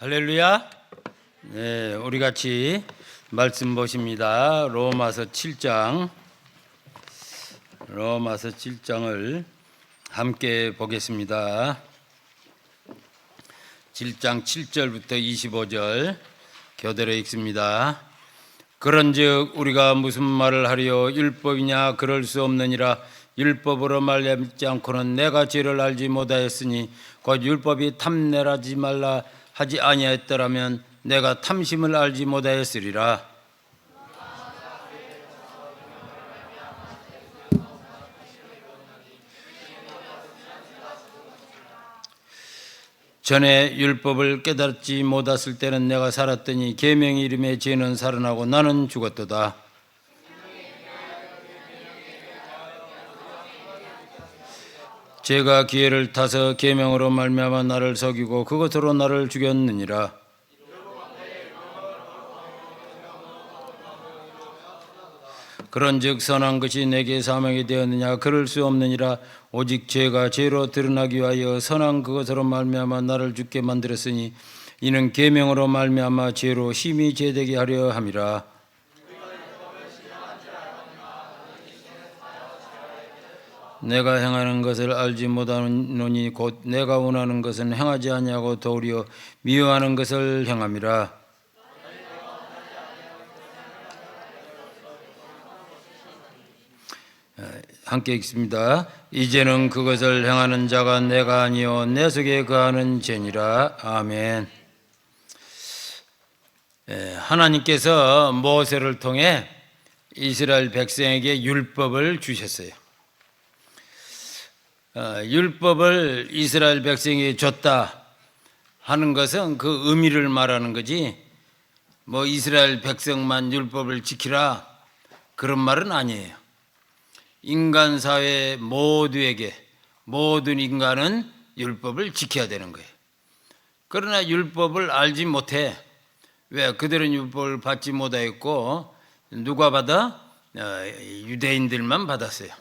할렐루야. 네, 우리 같이 말씀 보십니다. 로마서 7장을 함께 보겠습니다. 7장 7절부터 25절 교대로 읽습니다. 그런즉 우리가 무슨 말을 하리요? 율법이냐? 그럴 수 없느니라. 율법으로 말미암지 않고는 내가 죄를 알지 못하였으니 곧 율법이 탐내라지 말라 하지 아니하였더라면 내가 탐심을 알지 못하였으리라. 전에 율법을 깨닫지 못했을 때는 내가 살았더니 계명의 이름에 죄는 살아나고 나는 죽었도다. 죄가 기회를 타서 계명으로 말미암아 나를 속이고 그것으로 나를 죽였느니라. 그런즉 선한 것이 내게 사명이 되었느냐? 그럴 수 없느니라. 오직 죄가 죄로 드러나기 위하여 선한 그것으로 말미암아 나를 죽게 만들었으니 이는 계명으로 말미암아 죄로 심히 죄되게 하려 함이라. 내가 행하는 것을 알지 못하노니 곧 내가 원하는 것은 행하지 아니하고 도리어 미워하는 것을 행함이라. 함께 읽습니다. 이제는 그것을 행하는 자가 내가 아니요 내 속에 거하는 죄니라. 아멘. 하나님께서 모세를 통해 이스라엘 백성에게 율법을 주셨어요. 율법을 이스라엘 백성에게 줬다 하는 것은 그 의미를 말하는 거지, 뭐 이스라엘 백성만 율법을 지키라 그런 말은 아니에요. 인간 사회 모두에게, 모든 인간은 율법을 지켜야 되는 거예요. 그러나 율법을 알지 못해. 왜? 그들은 율법을 받지 못하였고 누가 받아? 유대인들만 받았어요.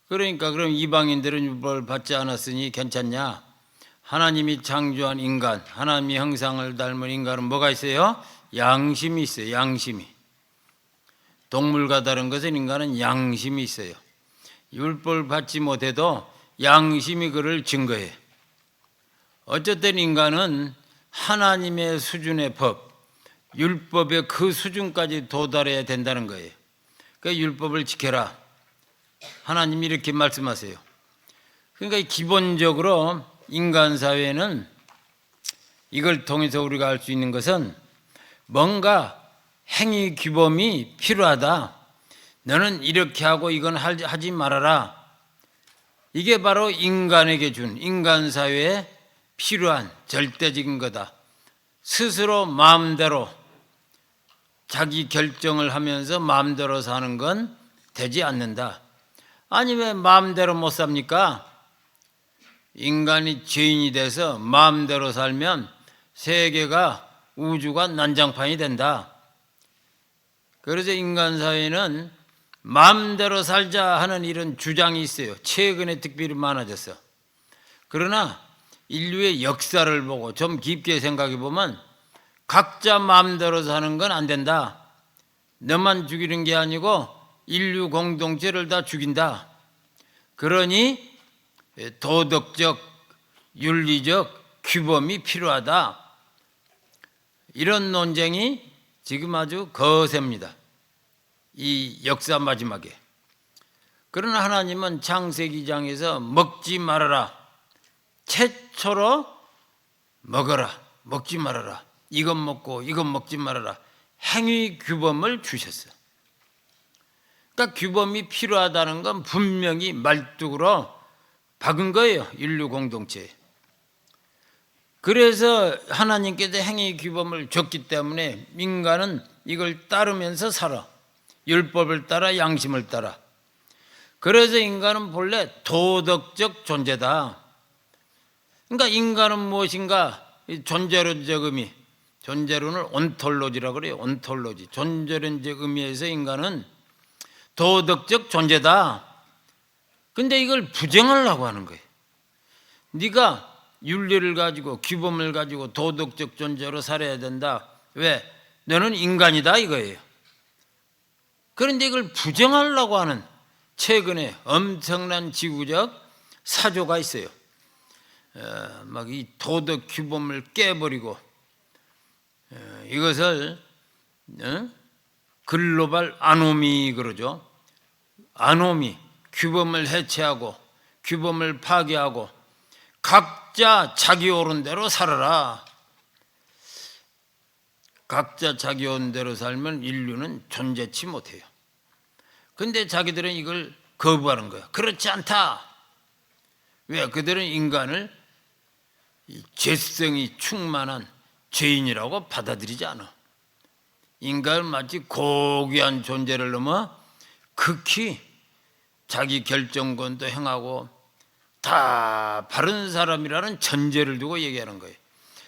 그러니까 그럼 이방인들은 율법을 받지 않았으니 괜찮냐? 하나님이 창조한 인간, 하나님의 형상을 닮은 인간은 뭐가 있어요? 양심이 있어요. 양심이. 동물과 다른 것은 인간은 양심이 있어요. 율법을 받지 못해도 양심이 그를 증거해. 어쨌든 인간은 하나님의 수준의 법, 율법의 그 수준까지 도달해야 된다는 거예요. 그러니까 율법을 지켜라. 하나님이 이렇게 말씀하세요. 그러니까 기본적으로 인간 사회는 이걸 통해서 우리가 알 수 있는 것은 뭔가 행위 규범이 필요하다. 너는 이렇게 하고 이건 하지 말아라. 이게 바로 인간에게 준, 인간 사회에 필요한 절대적인 거다. 스스로 마음대로 자기 결정을 하면서 마음대로 사는 건 되지 않는다. 아니 왜 마음대로 못 삽니까? 인간이 죄인이 돼서 마음대로 살면 세계가, 우주가 난장판이 된다. 그래서 인간 사회는 마음대로 살자 하는 이런 주장이 있어요. 최근에 특별히 많아졌어. 그러나 인류의 역사를 보고 좀 깊게 생각해 보면 각자 마음대로 사는 건 안 된다. 너만 죽이는 게 아니고 인류 공동체를 다 죽인다. 그러니 도덕적, 윤리적 규범이 필요하다. 이런 논쟁이 지금 아주 거셉니다. 이 역사 마지막에. 그러나 하나님은 창세기 장에서 먹지 말아라. 최초로 먹어라. 먹지 말아라. 이것 먹고 이것 먹지 말아라. 행위 규범을 주셨어요. 그러니까 규범이 필요하다는 건 분명히 말뚝으로 박은 거예요. 인류 공동체에. 그래서 하나님께서 행위 규범을 줬기 때문에 인간은 이걸 따르면서 살아. 율법을 따라, 양심을 따라. 그래서 인간은 본래 도덕적 존재다. 그러니까 인간은 무엇인가? 존재론적 의미. 존재론을 온톨로지라고 그래요. 온톨로지. 존재론적 의미에서 인간은 도덕적 존재다. 근데 이걸 부정하려고 하는 거예요. 네가 윤리를 가지고 규범을 가지고 도덕적 존재로 살아야 된다. 왜? 너는 인간이다 이거예요. 그런데 이걸 부정하려고 하는 최근에 엄청난 지구적 사조가 있어요. 막 이 도덕 규범을 깨버리고 이것을 글로벌 아노미 그러죠. 아노미, 규범을 해체하고 규범을 파괴하고 각자 자기 옳은 대로 살아라. 각자 자기 옳은 대로 살면 인류는 존재치 못해요. 근데 자기들은 이걸 거부하는 거야. 그렇지 않다. 왜? 그들은 인간을 죄성이 충만한 죄인이라고 받아들이지 않아. 인간은 마치 고귀한 존재를 넘어 극히 자기 결정권도 행하고 다 바른 사람이라는 전제를 두고 얘기하는 거예요.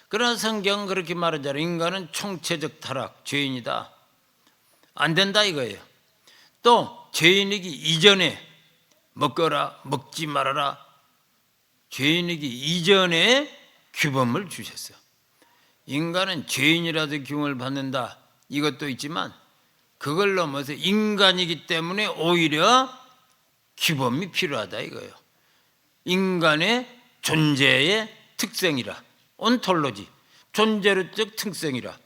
그러나 성경은 그렇게 말하잖아요. 인간은 총체적 타락, 죄인이다. 안 된다 이거예요. 또 죄인이기 이전에 먹거라, 먹지 말아라. 죄인이기 이전에 규범을 주셨어요. 인간은 죄인이라도 규범을 받는다. 이것도 있지만 그걸 넘어서 인간이기 때문에 오히려 규범이 필요하다 이거예요. 인간의 존재의 특성이라, 온톨로지, 존재로적 특성이라.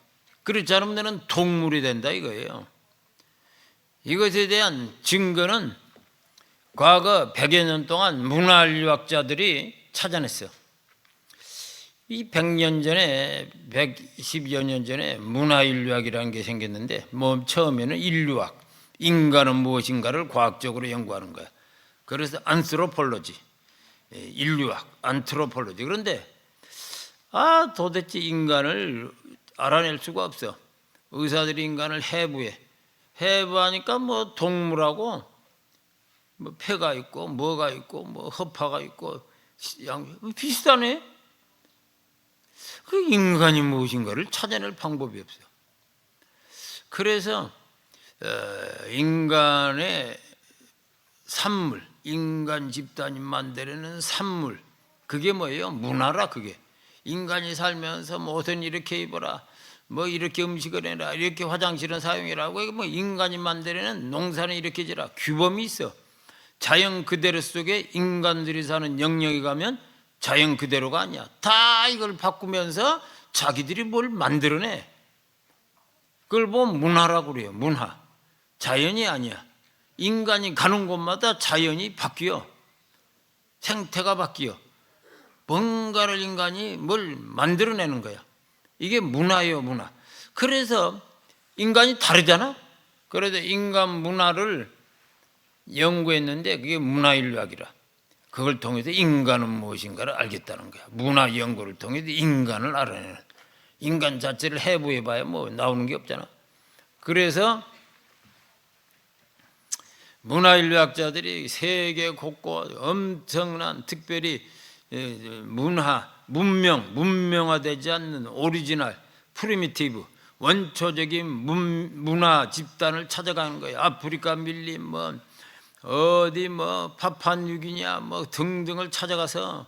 그렇지 않으면 너는 동물이 된다 이거예요. 이것에 대한 증거는 과거 100여 년 동안 문화인류학자들이 찾아냈어요. 이 100년 전에, 110여 년 전에 문화인류학이라는 게 생겼는데, 처음에는 인류학, 인간은 무엇인가를 과학적으로 연구하는 거야. 그래서 안트로폴로지, 인류학, 안트로폴로지. 그런데 도대체 인간을 알아낼 수가 없어. 의사들이 인간을 해부하니까 뭐 동물하고 뭐 폐가 있고 뭐가 있고 뭐 허파가 있고 비슷하네. 그 인간이 무엇인가를 찾아낼 방법이 없어요. 그래서 인간의 산물, 인간 집단이 만들어내는 산물, 그게 뭐예요? 문화라. 그게 인간이 살면서 뭐 옷은 이렇게 입어라, 뭐 이렇게 음식을 해라, 이렇게 화장실은 사용해라고. 이게 뭐 인간이 만들어내는 농사는 이렇게 지라, 규범이 있어. 자연 그대로 속에 인간들이 사는 영역에 가면 자연 그대로가 아니야. 다 이걸 바꾸면서 자기들이 뭘 만들어내. 그걸 보면 문화라고 그래요. 문화. 자연이 아니야. 인간이 가는 곳마다 자연이 바뀌어. 생태가 바뀌어. 뭔가를 인간이 뭘 만들어내는 거야. 이게 문화예요, 문화. 그래서 인간이 다르잖아. 그래서 인간 문화를 연구했는데 그게 문화인류학이라. 그걸 통해서 인간은 무엇인가를 알겠다는 거야. 문화 연구를 통해서 인간을 알아내는. 인간 자체를 해부해봐야 뭐 나오는 게 없잖아. 그래서 문화인류학자들이 세계 곳곳 엄청난, 특별히 문명화되지 않는 오리지널, 프리미티브, 원초적인 문화 집단을 찾아가는 거예요. 아프리카 밀림, 뭐 어디 뭐 파푸아뉴기니아 뭐 등등을 찾아가서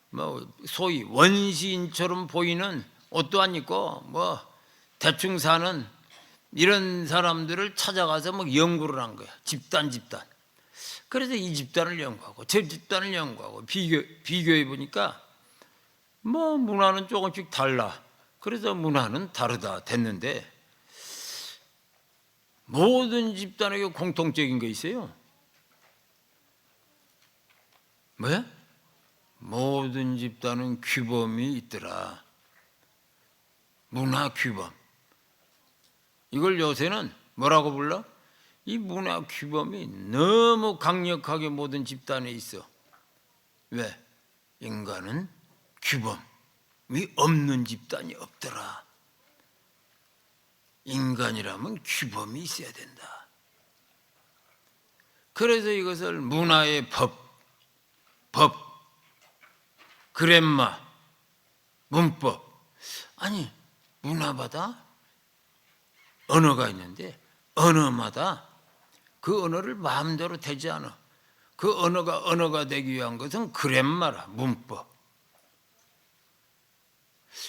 뭐 소위 원시인처럼 보이는 옷도 안 입고 뭐 대충 사는 이런 사람들을 찾아가서 뭐 연구를 한 거야. 집단. 그래서 이 집단을 연구하고 저 집단을 연구하고 비교해 보니까 뭐 문화는 조금씩 달라. 그래서 문화는 다르다 됐는데, 모든 집단에게 공통적인 게 있어요. 뭐야? 모든 집단은 규범이 있더라. 문화 규범. 이걸 요새는 뭐라고 불러? 이 문화 규범이 너무 강력하게 모든 집단에 있어. 왜? 인간은 규범이 없는 집단이 없더라. 인간이라면 규범이 있어야 된다. 그래서 이것을 문화의 법, 그램마, 문법. 아니, 문화마다 언어가 있는데 언어마다 그 언어를 마음대로 되지 않아. 그 언어가 되기 위한 것은 그램마라, 문법.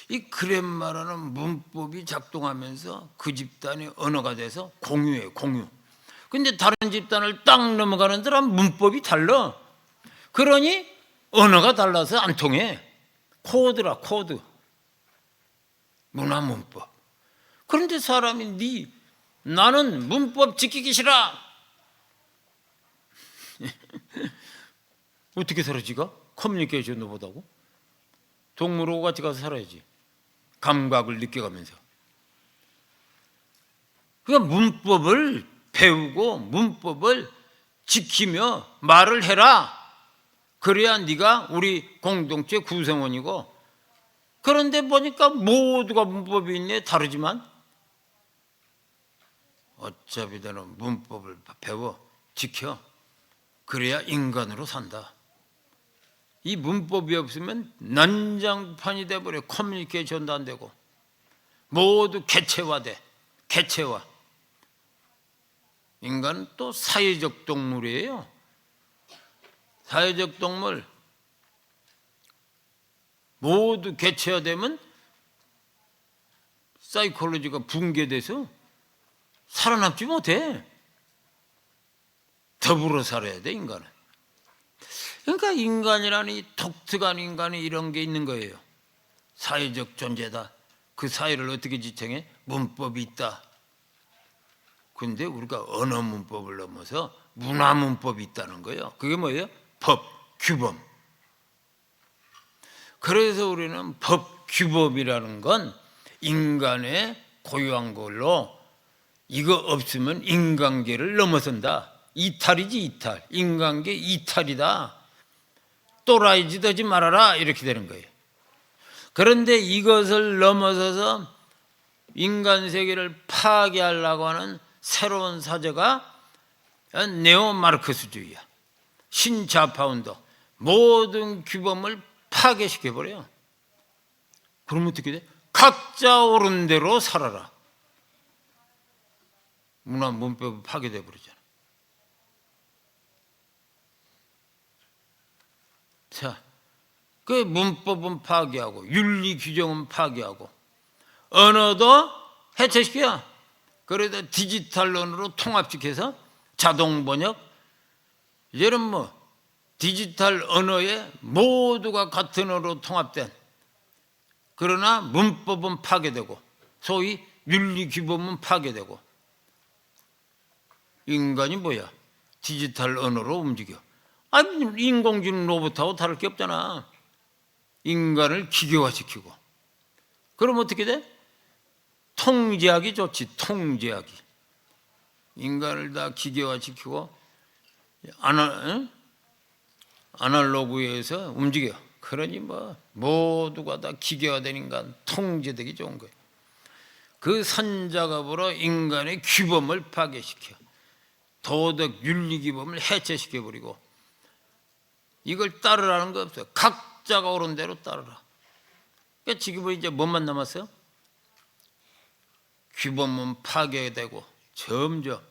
이 그랜마라는 문법이 작동하면서 그 집단의 언어가 돼서 공유예요, 공유. 근데 다른 집단을 딱 넘어가는 데랑 문법이 달라. 그러니 언어가 달라서 안 통해. 코드라, 코드. 문화 문법. 그런데 사람이 나는 문법 지키기 싫어. 어떻게 살아 지가? 커뮤니케이션도 못하고. 동물하고 같이 가서 살아야지. 감각을 느껴가면서. 그러니까 문법을 배우고 문법을 지키며 말을 해라. 그래야 네가 우리 공동체 구성원이고. 그런데 보니까 모두가 문법이 있네. 다르지만 어차피 너는 문법을 배워 지켜. 그래야 인간으로 산다. 이 문법이 없으면 난장판이 돼버려. 커뮤니케이션도 안 되고 모두 개체화돼. 개체화. 인간은 또 사회적 동물이에요. 사회적 동물. 모두 개체화되면 사이콜로지가 붕괴돼서 살아남지 못해. 더불어 살아야 돼, 인간은. 그러니까 인간이라는 이 독특한 인간이 이런 게 있는 거예요. 사회적 존재다. 그 사회를 어떻게 지탱해? 문법이 있다. 근데 우리가 언어 문법을 넘어서 문화 문법이 있다는 거예요. 그게 뭐예요? 법, 규범. 그래서 우리는 법, 규범이라는 건 인간의 고유한 걸로 이거 없으면 인간계를 넘어선다. 이탈이지 이탈. 인간계 이탈이다. 또라이 짓 하지 말아라. 이렇게 되는 거예요. 그런데 이것을 넘어서서 인간 세계를 파괴하려고 하는 새로운 사제가 네오 마르크스주의야. 신좌파운동. 모든 규범을 파괴시켜버려요. 그러면 어떻게 돼? 각자 옳은 대로 살아라. 문화 문법이 파괴돼 버리잖아. 자, 그 문법은 파괴하고 윤리 규정은 파괴하고 언어도 해체시켜. 그래도 디지털 언어로 통합시켜서 자동 번역. 이제는 뭐 디지털 언어에 모두가 같은 언어로 통합된, 그러나 문법은 파괴되고 소위 윤리 규범은 파괴되고. 인간이 뭐야? 디지털 언어로 움직여. 아니, 인공지능 로봇하고 다를 게 없잖아. 인간을 기계화시키고. 그럼 어떻게 돼? 통제하기 좋지. 통제하기. 인간을 다 기계화시키고 아날로그에서 움직여. 그러니 뭐 모두가 다 기계화된 인간, 통제되기 좋은 거예요. 그 선작업으로 인간의 규범을 파괴시켜. 도덕 윤리 규범을 해체시켜버리고. 이걸 따르라는 거 없어요. 각자가 옳은 대로 따르라. 그러니까 지금은 이제 뭐만 남았어요? 규범은 파괴되고 점점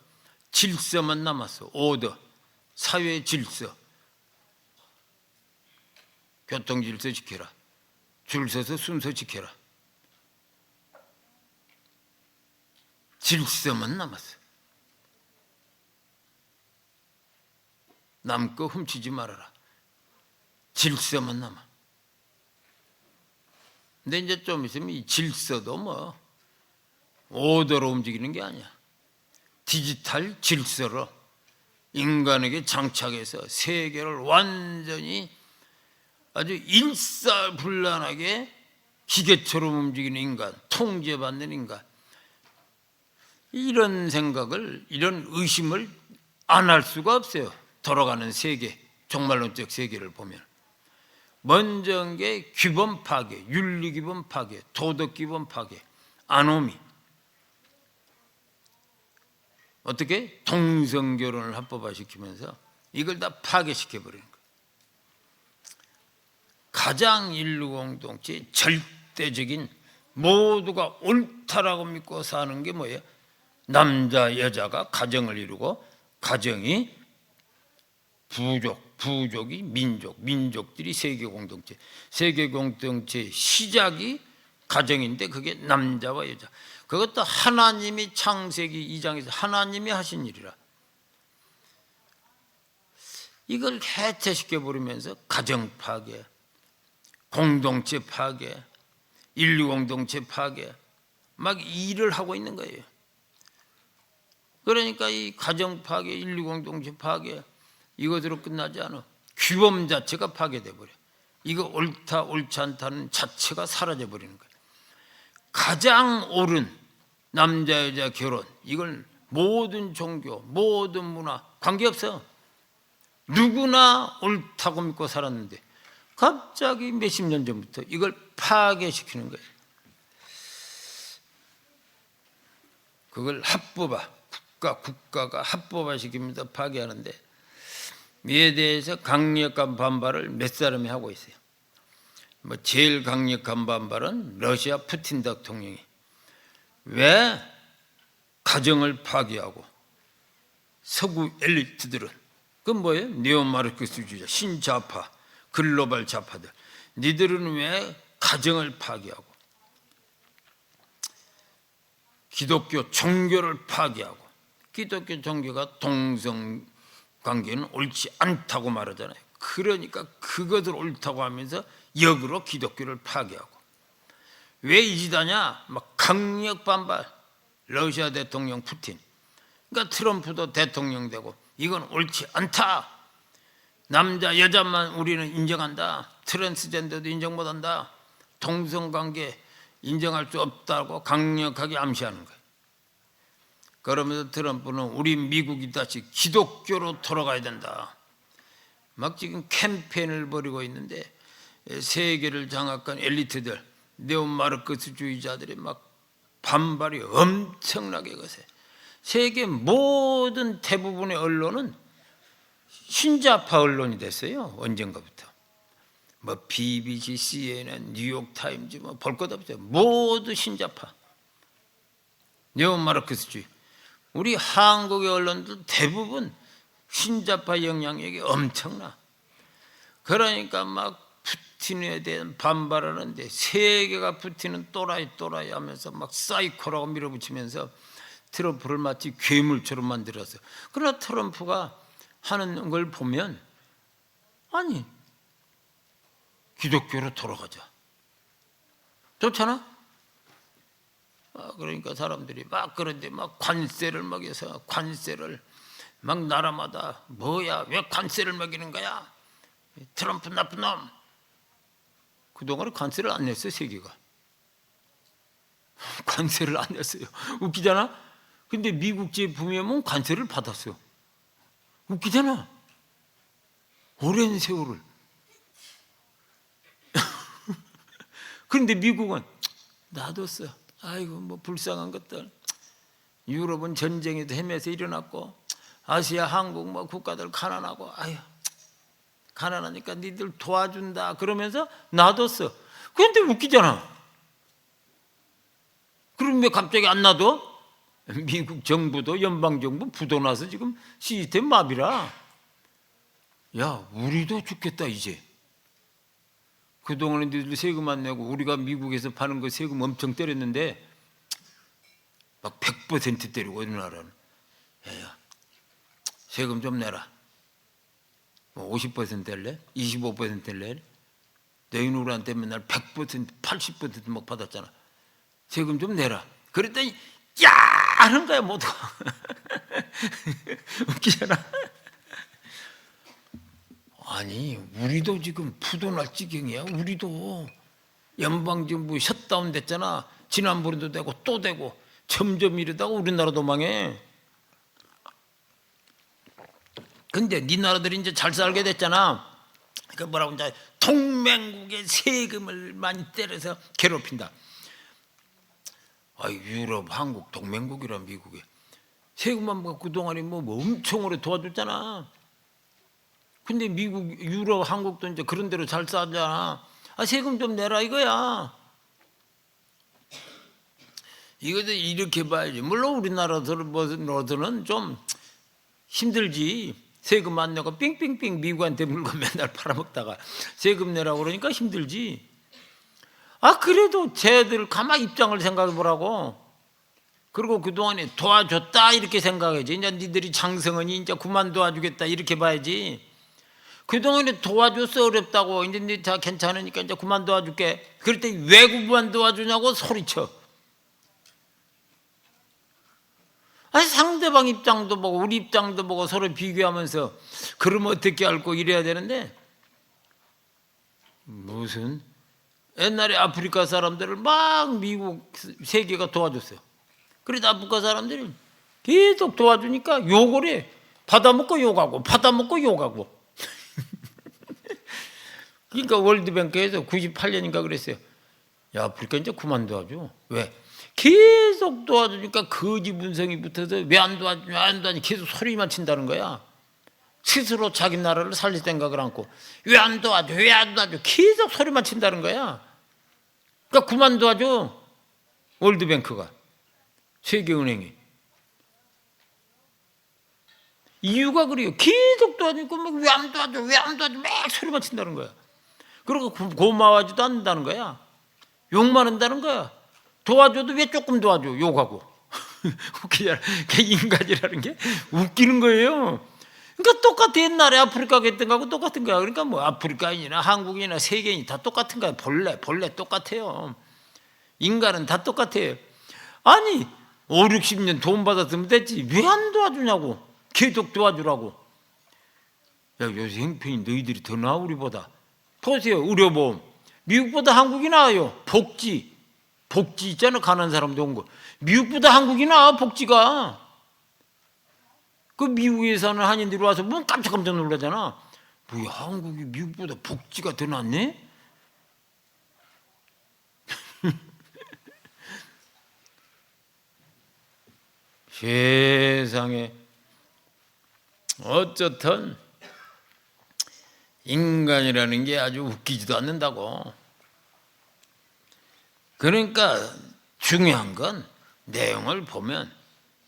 질서만 남았어. 오더, 사회 질서. 교통 질서 지켜라. 줄 서서 순서 지켜라. 질서만 남았어. 남 거 훔치지 말아라. 질서만 남아. 근데 이제 좀 있으면 이 질서도 뭐 오더로 움직이는 게 아니야. 디지털 질서로 인간에게 장착해서 세계를 완전히 아주 일사불란하게 기계처럼 움직이는 인간, 통제받는 인간. 이런 생각을, 이런 의심을 안 할 수가 없어요. 돌아가는 세계, 종말론적 세계를 보면. 먼저 게 규범 파괴, 윤리 규범 파괴, 도덕 규범 파괴, 아노미. 어떻게? 동성결혼을 합법화시키면서 이걸 다 파괴시켜버리는 거예요. 가장 인류 공동체의 절대적인 모두가 옳다라고 믿고 사는 게 뭐예요? 남자 여자가 가정을 이루고 가정이 부족, 부족이 민족, 민족들이 세계 공동체, 세계 공동체의 시작이 가정인데 그게 남자와 여자. 그것도 하나님이 창세기 2장에서 하나님이 하신 일이라. 이걸 해체시켜 버리면서 가정 파괴, 공동체 파괴, 인류 공동체 파괴 막 일을 하고 있는 거예요. 그러니까 이 가정 파괴, 인류 공동체 파괴 이것으로 끝나지 않아. 규범 자체가 파괴돼 버려. 이거 옳다 옳지 않다는 자체가 사라져 버리는 거예요. 가장 옳은 남자 여자 결혼, 이걸 모든 종교, 모든 문화 관계없어. 누구나 옳다고 믿고 살았는데 갑자기 몇십 년 전부터 이걸 파괴시키는 거예요. 그걸 합법화, 국가가 합법화시킵니다. 파괴하는데 이에 대해서 강력한 반발을 몇 사람이 하고 있어요. 제일 강력한 반발은 러시아 푸틴 대통령이 왜 가정을 파괴하고 서구 엘리트들은 그건 뭐예요? 네오마르크스주의자, 신좌파, 글로벌 좌파들 니들은 왜 가정을 파괴하고 기독교 종교를 파괴하고 기독교 종교가 동성관계는 옳지 않다고 말하잖아요. 그러니까 그것을 옳다고 하면서 역으로 기독교를 파괴하고 왜 이 짓하냐? 막 강력 반발. 러시아 대통령 푸틴. 그러니까 트럼프도 대통령 되고 이건 옳지 않다. 남자 여자만 우리는 인정한다. 트랜스젠더도 인정 못한다. 동성관계 인정할 수 없다고 강력하게 암시하는 거예요. 그러면서 트럼프는 우리 미국이 다시 기독교로 돌아가야 된다. 막 지금 캠페인을 벌이고 있는데 세계를 장악한 엘리트들, 네오마르크스주의자들이 막 반발이 엄청나게 거세. 세계 모든 대부분의 언론은 신좌파 언론이 됐어요. 언젠가부터. BBC, CNN, 뉴욕타임즈 볼 것 없어요. 모두 신좌파. 네오마르크스주의. 우리 한국의 언론도 대부분 신좌파 영향력이 엄청나. 그러니까 막 푸틴에 대한 반발하는데 세계가 푸틴은 또라이 하면서 막 사이코라고 밀어붙이면서 트럼프를 마치 괴물처럼 만들었어요. 그러나 트럼프가 하는 걸 보면 아니 기독교로 돌아가자. 좋잖아. 그러니까 사람들이 막 그런데 막 관세를 먹여서 관세를 막 나라마다 뭐야 왜 관세를 먹이는 거야? 트럼프 나쁜 놈. 그동안에 관세를 안 냈어요. 세계가 관세를 안 냈어요. 웃기잖아. 근데 미국 제품에 뭐 관세를 받았어요. 웃기잖아. 오랜 세월을. 그런데 미국은 놔뒀어. 아이고 뭐 불쌍한 것들. 유럽은 전쟁에도 헤매서 일어났고 아시아 한국 뭐 국가들 가난하고 아유 가난하니까 니들 도와준다 그러면서 놔뒀어. 그런데 웃기잖아. 그럼 왜 갑자기 안 놔둬? 미국 정부도 연방정부 부도나서 지금 시스템 마비라. 야 우리도 죽겠다 이제. 그동안에 니들 세금 안 내고 우리가 미국에서 파는 거 세금 엄청 때렸는데 막 100% 때리고 우리나라는. 야 세금 좀 내라. 50% 낼래? 25% 낼래? 너희 누구한테 맨날 100% 80% 막 받았잖아. 세금 좀 내라. 그랬더니 야 하는 거야 모두가. 웃기잖아. 아니 우리도 지금 부도날 지경이야. 우리도 연방정부 셧다운 됐잖아. 지난번에도 되고 또 되고 점점 이러다가 우리나라도 망해. 근데 네 나라들이 이제 잘 살게 됐잖아. 그 뭐라고 이제 동맹국의 세금을 많이 때려서 괴롭힌다. 유럽, 한국 동맹국이란 미국에 세금만 뭐 그동안에 뭐 엄청 오래 도와줬잖아. 근데 미국, 유럽, 한국도 이제 그런 대로 잘 싸잖아. 세금 좀 내라 이거야. 이것도 이렇게 봐야지. 물론 우리나라들은 좀 힘들지. 세금 안 내고 삥삥삥 미국한테 물건 맨날 팔아먹다가 세금 내라고 그러니까 힘들지. 그래도 쟤들 가만히 입장을 생각해 보라고. 그리고 그동안에 도와줬다 이렇게 생각해야지. 이제 니들이 장성은이 이제 그만 도와주겠다 이렇게 봐야지. 그동안에 도와줘서 어렵다고, 이제 니 다 괜찮으니까 이제 그만 도와줄게. 그럴 때 왜 그만 도와주냐고 소리쳐. 상대방 입장도 보고 우리 입장도 보고 서로 비교하면서 그러면 어떻게 알고 이래야 되는데, 무슨 옛날에 아프리카 사람들을 막 미국 세계가 도와줬어요. 그래도 아프리카 사람들이 계속 도와주니까 욕을 해. 받아먹고 욕하고 받아먹고 욕하고. 그러니까 월드뱅크에서 98년인가 그랬어요. 야, 아프리카 이제 그만 도와줘. 왜? 계속 도와주니까 거지 분성이 붙어서 왜 안 도와주냐, 왜 안 도와주냐 계속 소리만 친다는 거야. 스스로 자기 나라를 살릴 생각을 않고 왜 안 도와줘, 왜 안 도와줘 계속 소리만 친다는 거야. 그러니까 그만 도와줘. 월드뱅크가, 세계은행이. 이유가 그래요. 계속 도와주니까 왜 안 도와줘, 왜 안 도와줘 막 소리만 친다는 거야. 그리고 고마워하지도 않는다는 거야. 욕만 한다는 거야. 도와줘도 왜 조금 도와줘, 욕하고. 웃기잖아. 인간이라는 게 웃기는 거예요. 그러니까 똑같아. 옛날에 아프리카 했던 거하고 똑같은 거야. 그러니까 뭐 아프리카인이나 한국인이나 세계인이 다 똑같은 거야. 본래 똑같아요. 인간은 다 똑같아요. 아니 5, 60년 돈 받았으면 됐지 왜 안 도와주냐고. 계속 도와주라고. 야, 요새 형편이 너희들이 더 나아 우리보다. 보세요. 의료보험 미국보다 한국이 나아요. 복지 있잖아. 가난한 사람도 온 거. 미국보다 한국이 나아. 복지가. 그 미국에 사는 한인들이 와서 뭐 깜짝깜짝 놀라잖아. 뭐야, 한국이 미국보다 복지가 더 낫네? 세상에. 어쨌든 인간이라는 게 아주 웃기지도 않는다고. 그러니까 중요한 건 내용을 보면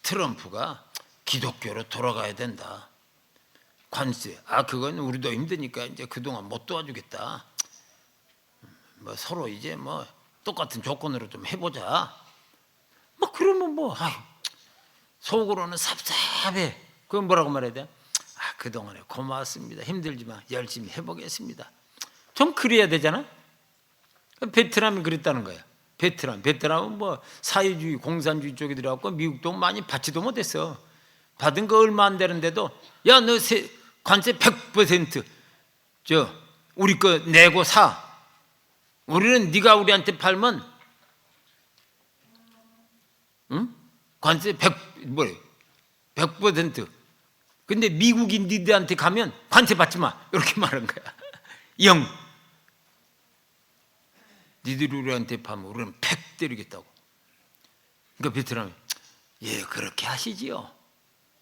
트럼프가 기독교로 돌아가야 된다. 관세, 그건 우리도 힘드니까 이제 그동안 못 도와주겠다. 뭐 서로 이제 뭐 똑같은 조건으로 좀 해보자. 뭐 그러면 뭐 속으로는 삽삽해. 그건 뭐라고 말해야 돼? 그동안에 고마웠습니다. 힘들지만 열심히 해보겠습니다. 좀 그래야 되잖아. 베트남이 그랬다는 거야. 베트남은 뭐 사회주의 공산주의 쪽에 들어갔고 미국도 많이 받지도 못했어. 받은 거 얼마 안 되는데도 야, 너 관세 100% 우리 거 내고 사. 우리는 네가 우리한테 팔면 관세 100%. 근데 미국인 니들한테 가면 관세 받지 마. 이렇게 말한 거야. 니들이 우리한테 파면 우리는 100 때리겠다고. 그러니까 베트남이 그렇게 하시지요.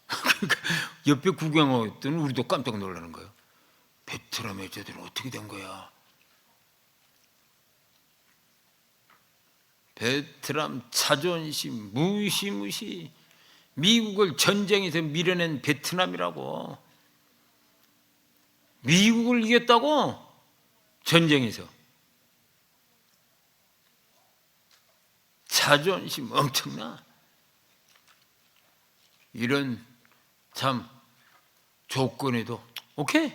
그러니까 옆에 구경하고 있더니 우리도 깜짝 놀라는 거예요. 베트남 여자들은 어떻게 된 거야? 베트남 자존심 무시. 미국을 전쟁에서 밀어낸 베트남이라고. 미국을 이겼다고? 전쟁에서. 자존심 엄청나. 이런 참 조건에도 오케이.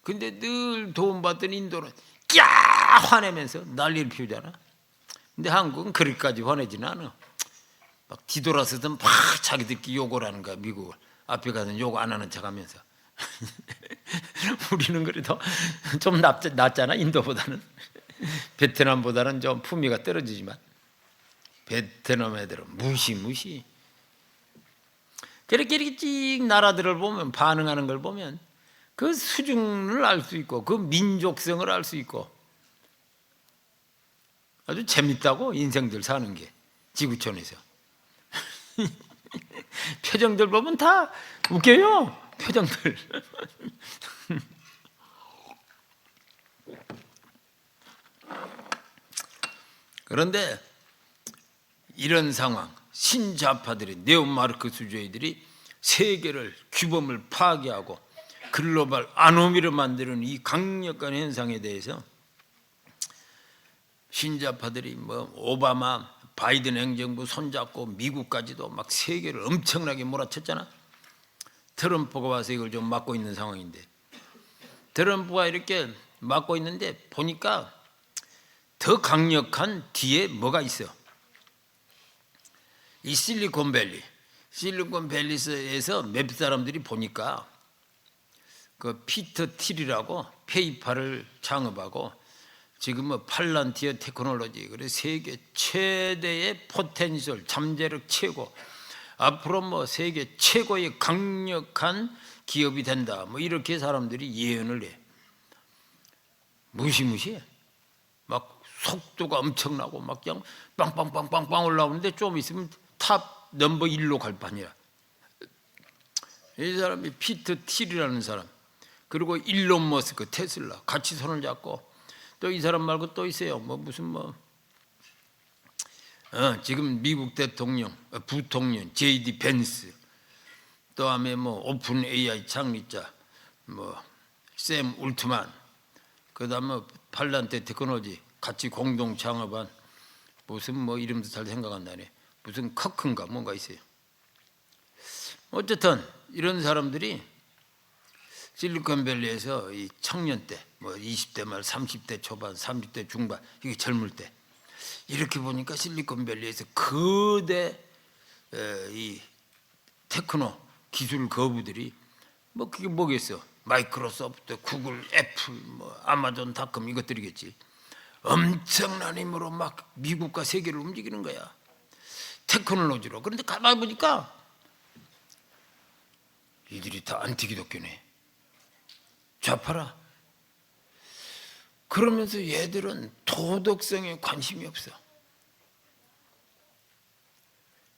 근데 늘 도움받던 인도는 야 화내면서 난리를 피우잖아. 근데 한국은 그렇게까지 화내지는 않아. 막 뒤돌아서든 막 자기들끼리 욕을 하는 거야. 미국을 앞에 가서 욕 안 하는 척하면서. 우리는 그래도 좀 낫잖아. 인도보다는. 베트남보다는 좀 품위가 떨어지지만 베트남 애들은 무시. 이렇게 찍 나라들을 보면 반응하는 걸 보면 그 수준을 알 수 있고 그 민족성을 알 수 있고 아주 재밌다고. 인생들 사는 게 지구촌에서. 표정들 보면 다 웃겨요. 표정들. 그런데 이런 상황, 신좌파들이 네오마르크스주의들이 세계를 규범을 파괴하고 그 글로벌 아노미를 만드는 이 강력한 현상에 대해서 신자파들이 뭐 오바마, 바이든 행정부 손잡고 미국까지도 막 세계를 엄청나게 몰아쳤잖아. 트럼프가 와서 이걸 좀 막고 있는 상황인데, 트럼프가 이렇게 막고 있는데 보니까 더 강력한 뒤에 뭐가 있어. 이 실리콘밸리에서 몇 사람들이 보니까 그 피터 틸이라고 페이팔을 창업하고 지금 뭐 팔란티어 테크놀로지, 그래 세계 최대의 포텐셜, 잠재력 최고, 앞으로 뭐 세계 최고의 강력한 기업이 된다, 뭐 이렇게 사람들이 예언을 해. 무시무시해. 막 속도가 엄청나고 막 그냥 빵빵빵빵빵 올라오는데 좀 있으면 탑 넘버 1로 갈 판이야. 이 사람이 피터 틸이라는 사람, 그리고 일론 머스크, 테슬라 같이 손을 잡고, 또 이 사람 말고 또 있어요. 뭐 무슨 지금 미국 대통령, 부통령 JD 벤스, 또 다음에 뭐 오픈 AI 창립자 샘 울트만, 그다음에 팔란테 테크놀로지 같이 공동 창업한 무슨 이름도 잘 생각 안 나네. 무슨 커크인가 뭔가 있어요. 어쨌든 이런 사람들이 실리콘밸리에서 이 청년 때, 20대 말, 30대 초반, 30대 중반, 이게 젊을 때 이렇게 보니까 실리콘밸리에서 거대 이 테크노 기술 거부들이 그게 뭐겠어? 마이크로소프트, 구글, 애플, 아마존닷컴 이것들이겠지. 엄청난 힘으로 막 미국과 세계를 움직이는 거야. 테크놀로지로. 그런데 가만히 보니까 이들이 다 안티기독교네. 좌파라. 그러면서 얘들은 도덕성에 관심이 없어.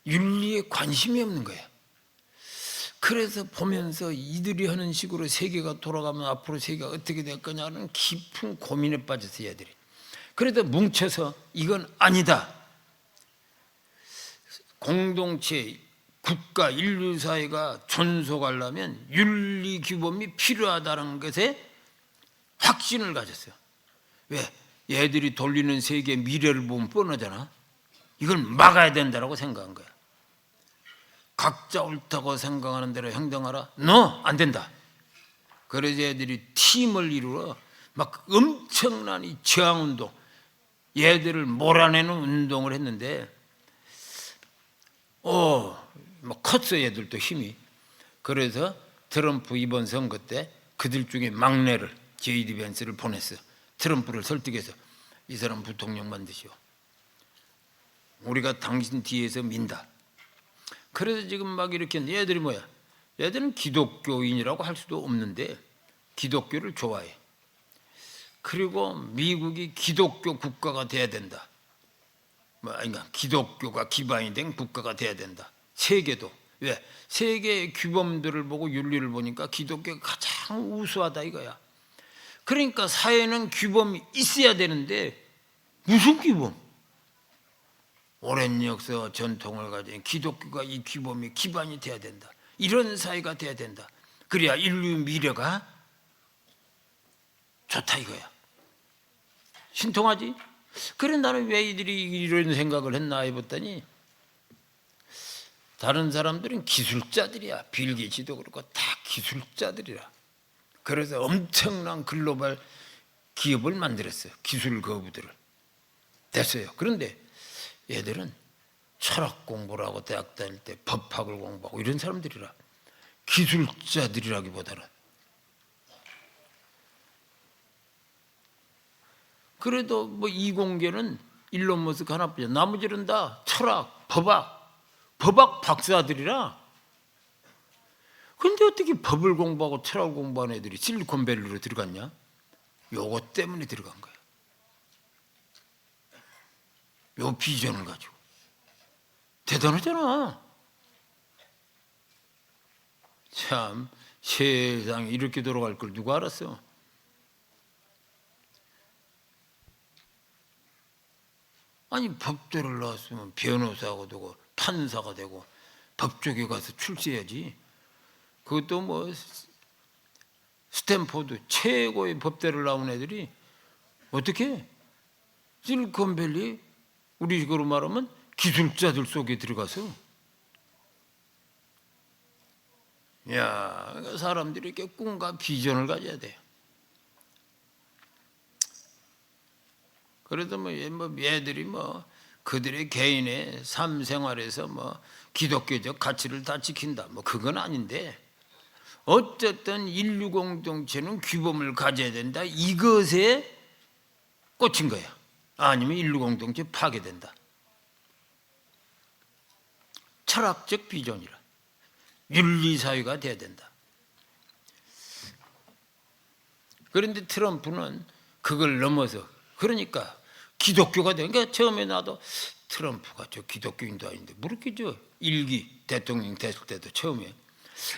윤리에 관심이 없는 거야. 그래서 보면서 이들이 하는 식으로 세계가 돌아가면 앞으로 세계가 어떻게 될 거냐는 깊은 고민에 빠졌어, 얘들이. 그래도 뭉쳐서 이건 아니다. 공동체, 국가, 인류사회가 존속하려면 윤리 규범이 필요하다는 것에 확신을 가졌어요. 왜? 얘들이 돌리는 세계의 미래를 보면 뻔하잖아. 이걸 막아야 된다고 생각한 거야. 각자 옳다고 생각하는 대로 행동하라. 안 된다. 그래서 애들이 팀을 이루어 막 엄청난 이 저항운동, 얘들을 몰아내는 운동을 했는데 컸어, 얘들도 힘이. 그래서 트럼프 이번 선거 때 그들 중에 막내를, JD 벤스를 보냈어. 트럼프를 설득해서 이 사람 부통령 만드시오. 우리가 당신 뒤에서 민다. 그래서 지금 막 이렇게 얘들이 뭐야? 얘들은 기독교인이라고 할 수도 없는데 기독교를 좋아해. 그리고 미국이 기독교 국가가 돼야 된다. 그러니까 기독교가 기반이 된 국가가 돼야 된다. 세계도. 왜? 세계의 규범들을 보고 윤리를 보니까 기독교가 가장 우수하다 이거야. 그러니까 사회는 규범이 있어야 되는데 무슨 규범? 오랜 역사와 전통을 가진 기독교가 이 규범이 기반이 돼야 된다. 이런 사회가 돼야 된다. 그래야 인류 미래가 좋다 이거야. 신통하지? 그래 나는 왜 이들이 이런 생각을 했나 해봤더니 다른 사람들은 기술자들이야. 빌 게이츠도 그렇고 다 기술자들이라. 그래서 엄청난 글로벌 기업을 만들었어요. 기술 거부들을. 됐어요. 그런데 얘들은 철학 공부를 하고 대학 다닐 때 법학을 공부하고 이런 사람들이라. 기술자들이라기보다는. 그래도 이공계는 일론 머스크 하나뿐이야. 나머지는 다 철학, 법학 박사들이라. 근데 어떻게 법을 공부하고 철학을 공부하는 애들이 실리콘밸리로 들어갔냐? 요거 때문에 들어간 거야. 요 비전을 가지고. 대단하잖아. 참 세상에 이렇게 돌아갈 걸 누가 알았어? 아니 법대를 나왔으면 변호사가 되고 판사가 되고 법조계 가서 출세해야지. 그것도 스탠포드 최고의 법대를 나온 애들이 어떻게 실리콘밸리 우리식으로 말하면 기술자들 속에 들어가서 사람들이 이렇게 꿈과 비전을 가져야 돼요. 그래도 얘들이 그들의 개인의 삶 생활에서 기독교적 가치를 다 지킨다 그건 아닌데 어쨌든 인류 공동체는 규범을 가져야 된다. 이것에 꽂힌 거야. 아니면 인류 공동체 파괴된다. 철학적 비전이라 윤리사회가 돼야 된다. 그런데 트럼프는 그걸 넘어서 그러니까 기독교가 되니까 그러니까 처음에 나도 트럼프가 저 기독교인도 아닌데 그렇게 저 일기 대통령 됐을 때도 처음에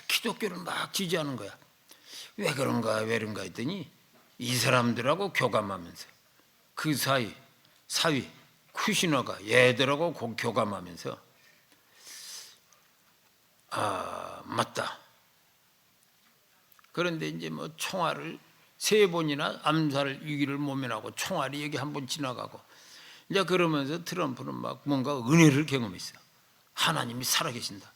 기독교를 막 지지하는 거야. 왜 그런가 했더니 이 사람들하고 교감하면서 그 사위 쿠시너가 얘들하고 교감하면서 맞다. 그런데 이제 총알을 3번이나 암살 위기를 모면하고 총알이 여기 한 번 지나가고 이제 그러면서 트럼프는 막 뭔가 은혜를 경험했어. 하나님이 살아계신다.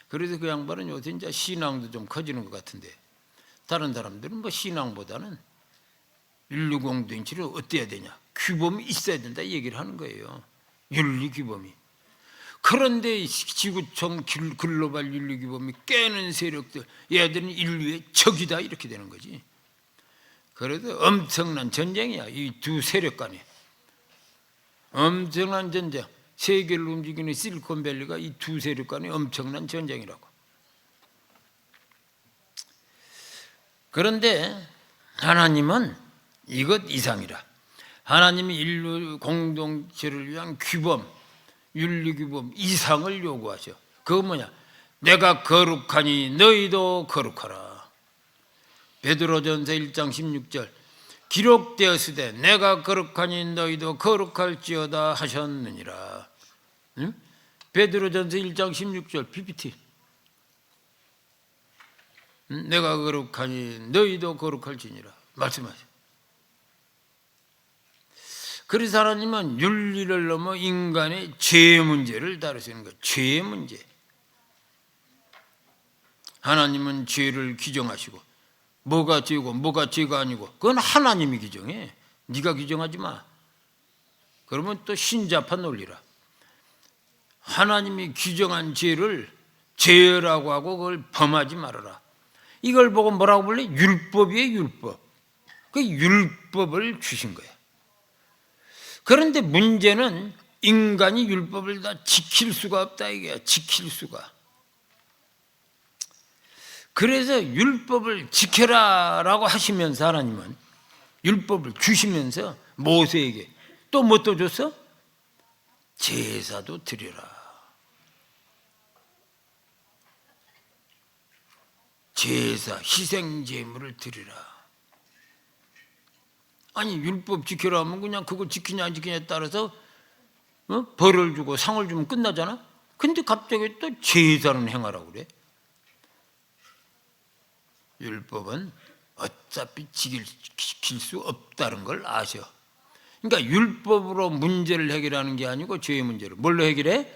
그래서 그 양반은 요새 이제 신앙도 좀 커지는 것 같은데 다른 사람들은 신앙보다는 인류 공동체를 어때야 되냐 규범이 있어야 된다 얘기를 하는 거예요. 윤리 규범이. 그런데 지구촌 글로벌 윤리 규범이 깨는 세력들 얘들은 인류의 적이다 이렇게 되는 거지. 그래도 엄청난 전쟁이야. 이 두 세력 간에 엄청난 전쟁. 세계를 움직이는 실리콘밸리가 이 두 세력 간의 엄청난 전쟁이라고. 그런데 하나님은 이것 이상이라. 하나님이 인류 공동체를 위한 규범, 윤리규범 이상을 요구하셔. 그건 뭐냐? 내가 거룩하니 너희도 거룩하라. 베드로전서 1장 16절 기록되었으되 내가 거룩하니 너희도 거룩할지어다 하셨느니라. 응? 베드로전서 1장 16절 PPT. 응? 내가 거룩하니 너희도 거룩할지니라 말씀하세요. 그래서 하나님은 윤리를 넘어 인간의 죄 문제를 다루시는 거예요. 죄 문제. 하나님은 죄를 규정하시고 뭐가 죄고 뭐가 죄가 아니고 그건 하나님이 규정해. 네가 규정하지 마. 그러면 또 신자파 논리라. 하나님이 규정한 죄를 죄라고 하고 그걸 범하지 말아라. 이걸 보고 뭐라고 불래? 율법이에요. 율법. 그 율법을 주신 거야. 그런데 문제는 인간이 율법을 다 지킬 수가 없다 이게야. 지킬 수가. 그래서 율법을 지켜라라고 하시면서 하나님은 율법을 주시면서 모세에게 또 뭐 또 줬어? 제사도 드리라. 제사, 희생제물을 드리라. 아니 율법 지켜라 하면 그냥 그거 지키냐 안 지키냐에 따라서 벌을 주고 상을 주면 끝나잖아. 근데 갑자기 또 제사는 행하라고 그래. 율법은 어차피 지킬 수 없다는 걸 아셔. 그러니까 율법으로 문제를 해결하는 게 아니고 죄의 문제를 뭘로 해결해?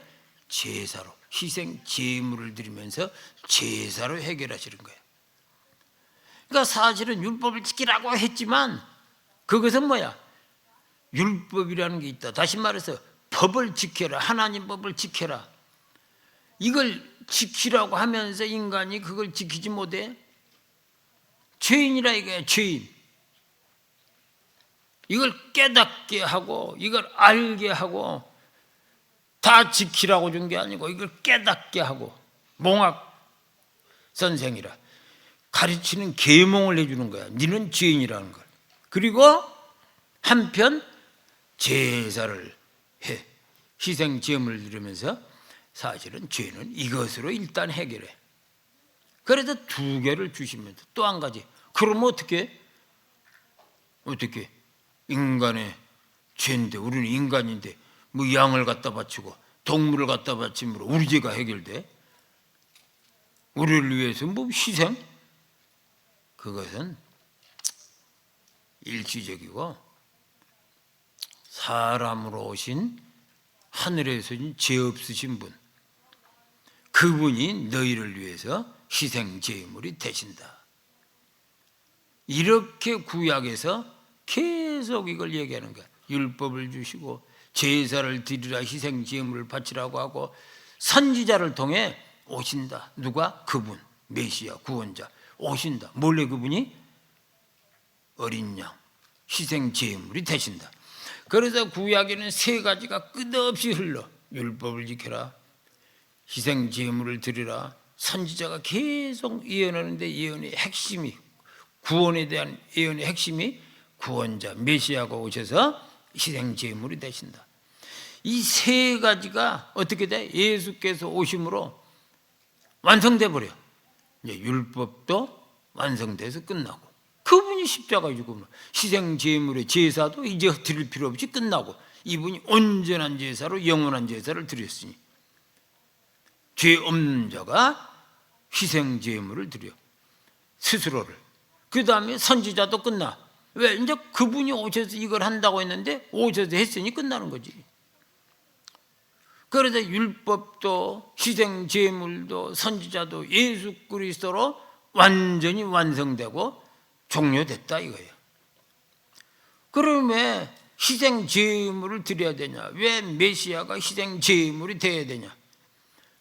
제사로. 희생 제물을 드리면서 제사로 해결하시는 거예요. 그러니까 사실은 율법을 지키라고 했지만 그것은 뭐야? 율법이라는 게 있다. 다시 말해서 법을 지켜라. 하나님 법을 지켜라. 이걸 지키라고 하면서 인간이 그걸 지키지 못해? 죄인이라 이거야. 죄인. 이걸 깨닫게 하고 이걸 알게 하고 다 지키라고 준 게 아니고 이걸 깨닫게 하고 몽학 선생이라 가르치는 계몽을 해주는 거야. 너는 죄인이라는 걸. 그리고 한편 제사를 해. 희생 제물을 드리면서 사실은 죄는 이것으로 일단 해결해. 그래서 2개를 주시면서 또 한 가지. 그러면 어떻게 인간의 죄인데 우리는 인간인데 뭐 양을 갖다 바치고 동물을 갖다 바침으로 우리 죄가 해결돼? 우리를 위해서 뭐 희생? 그것은 일시적이고 사람으로 오신 하늘에서 오신 죄 없으신 분, 그분이 너희를 위해서 희생 제물이 되신다. 이렇게 구약에서 계속 이걸 얘기하는 거야. 율법을 주시고 제사를 드리라, 희생 제물을 바치라고 하고 선지자를 통해 오신다. 누가? 그분, 메시아, 구원자 오신다. 몰래 그분이 어린 양, 희생 제물이 되신다. 그래서 구약에는 세 가지가 끝없이 흘러. 율법을 지켜라, 희생 제물을 드리라. 선지자가 계속 예언하는데 예언의 핵심이, 구원에 대한 예언의 핵심이 구원자 메시아가 오셔서 희생 제물이 되신다. 이 세 가지가 어떻게 돼? 예수께서 오심으로 완성돼 버려. 이제 율법도 완성돼서 끝나고, 그분이 십자가에 죽으면 희생 제물의 제사도 이제 드릴 필요 없이 끝나고, 이분이 온전한 제사로 영원한 제사를 드렸으니 죄 없는 자가 희생 제물을 드려 스스로를. 그 다음에 선지자도 끝나. 왜? 이제 그분이 오셔서 이걸 한다고 했는데 오셔서 했으니 끝나는 거지. 그래서 율법도 희생 제물도 선지자도 예수 그리스도로 완전히 완성되고 종료됐다 이거예요. 그러면 왜 희생 제물을 드려야 되냐? 왜 메시아가 희생 제물이 되어야 되냐?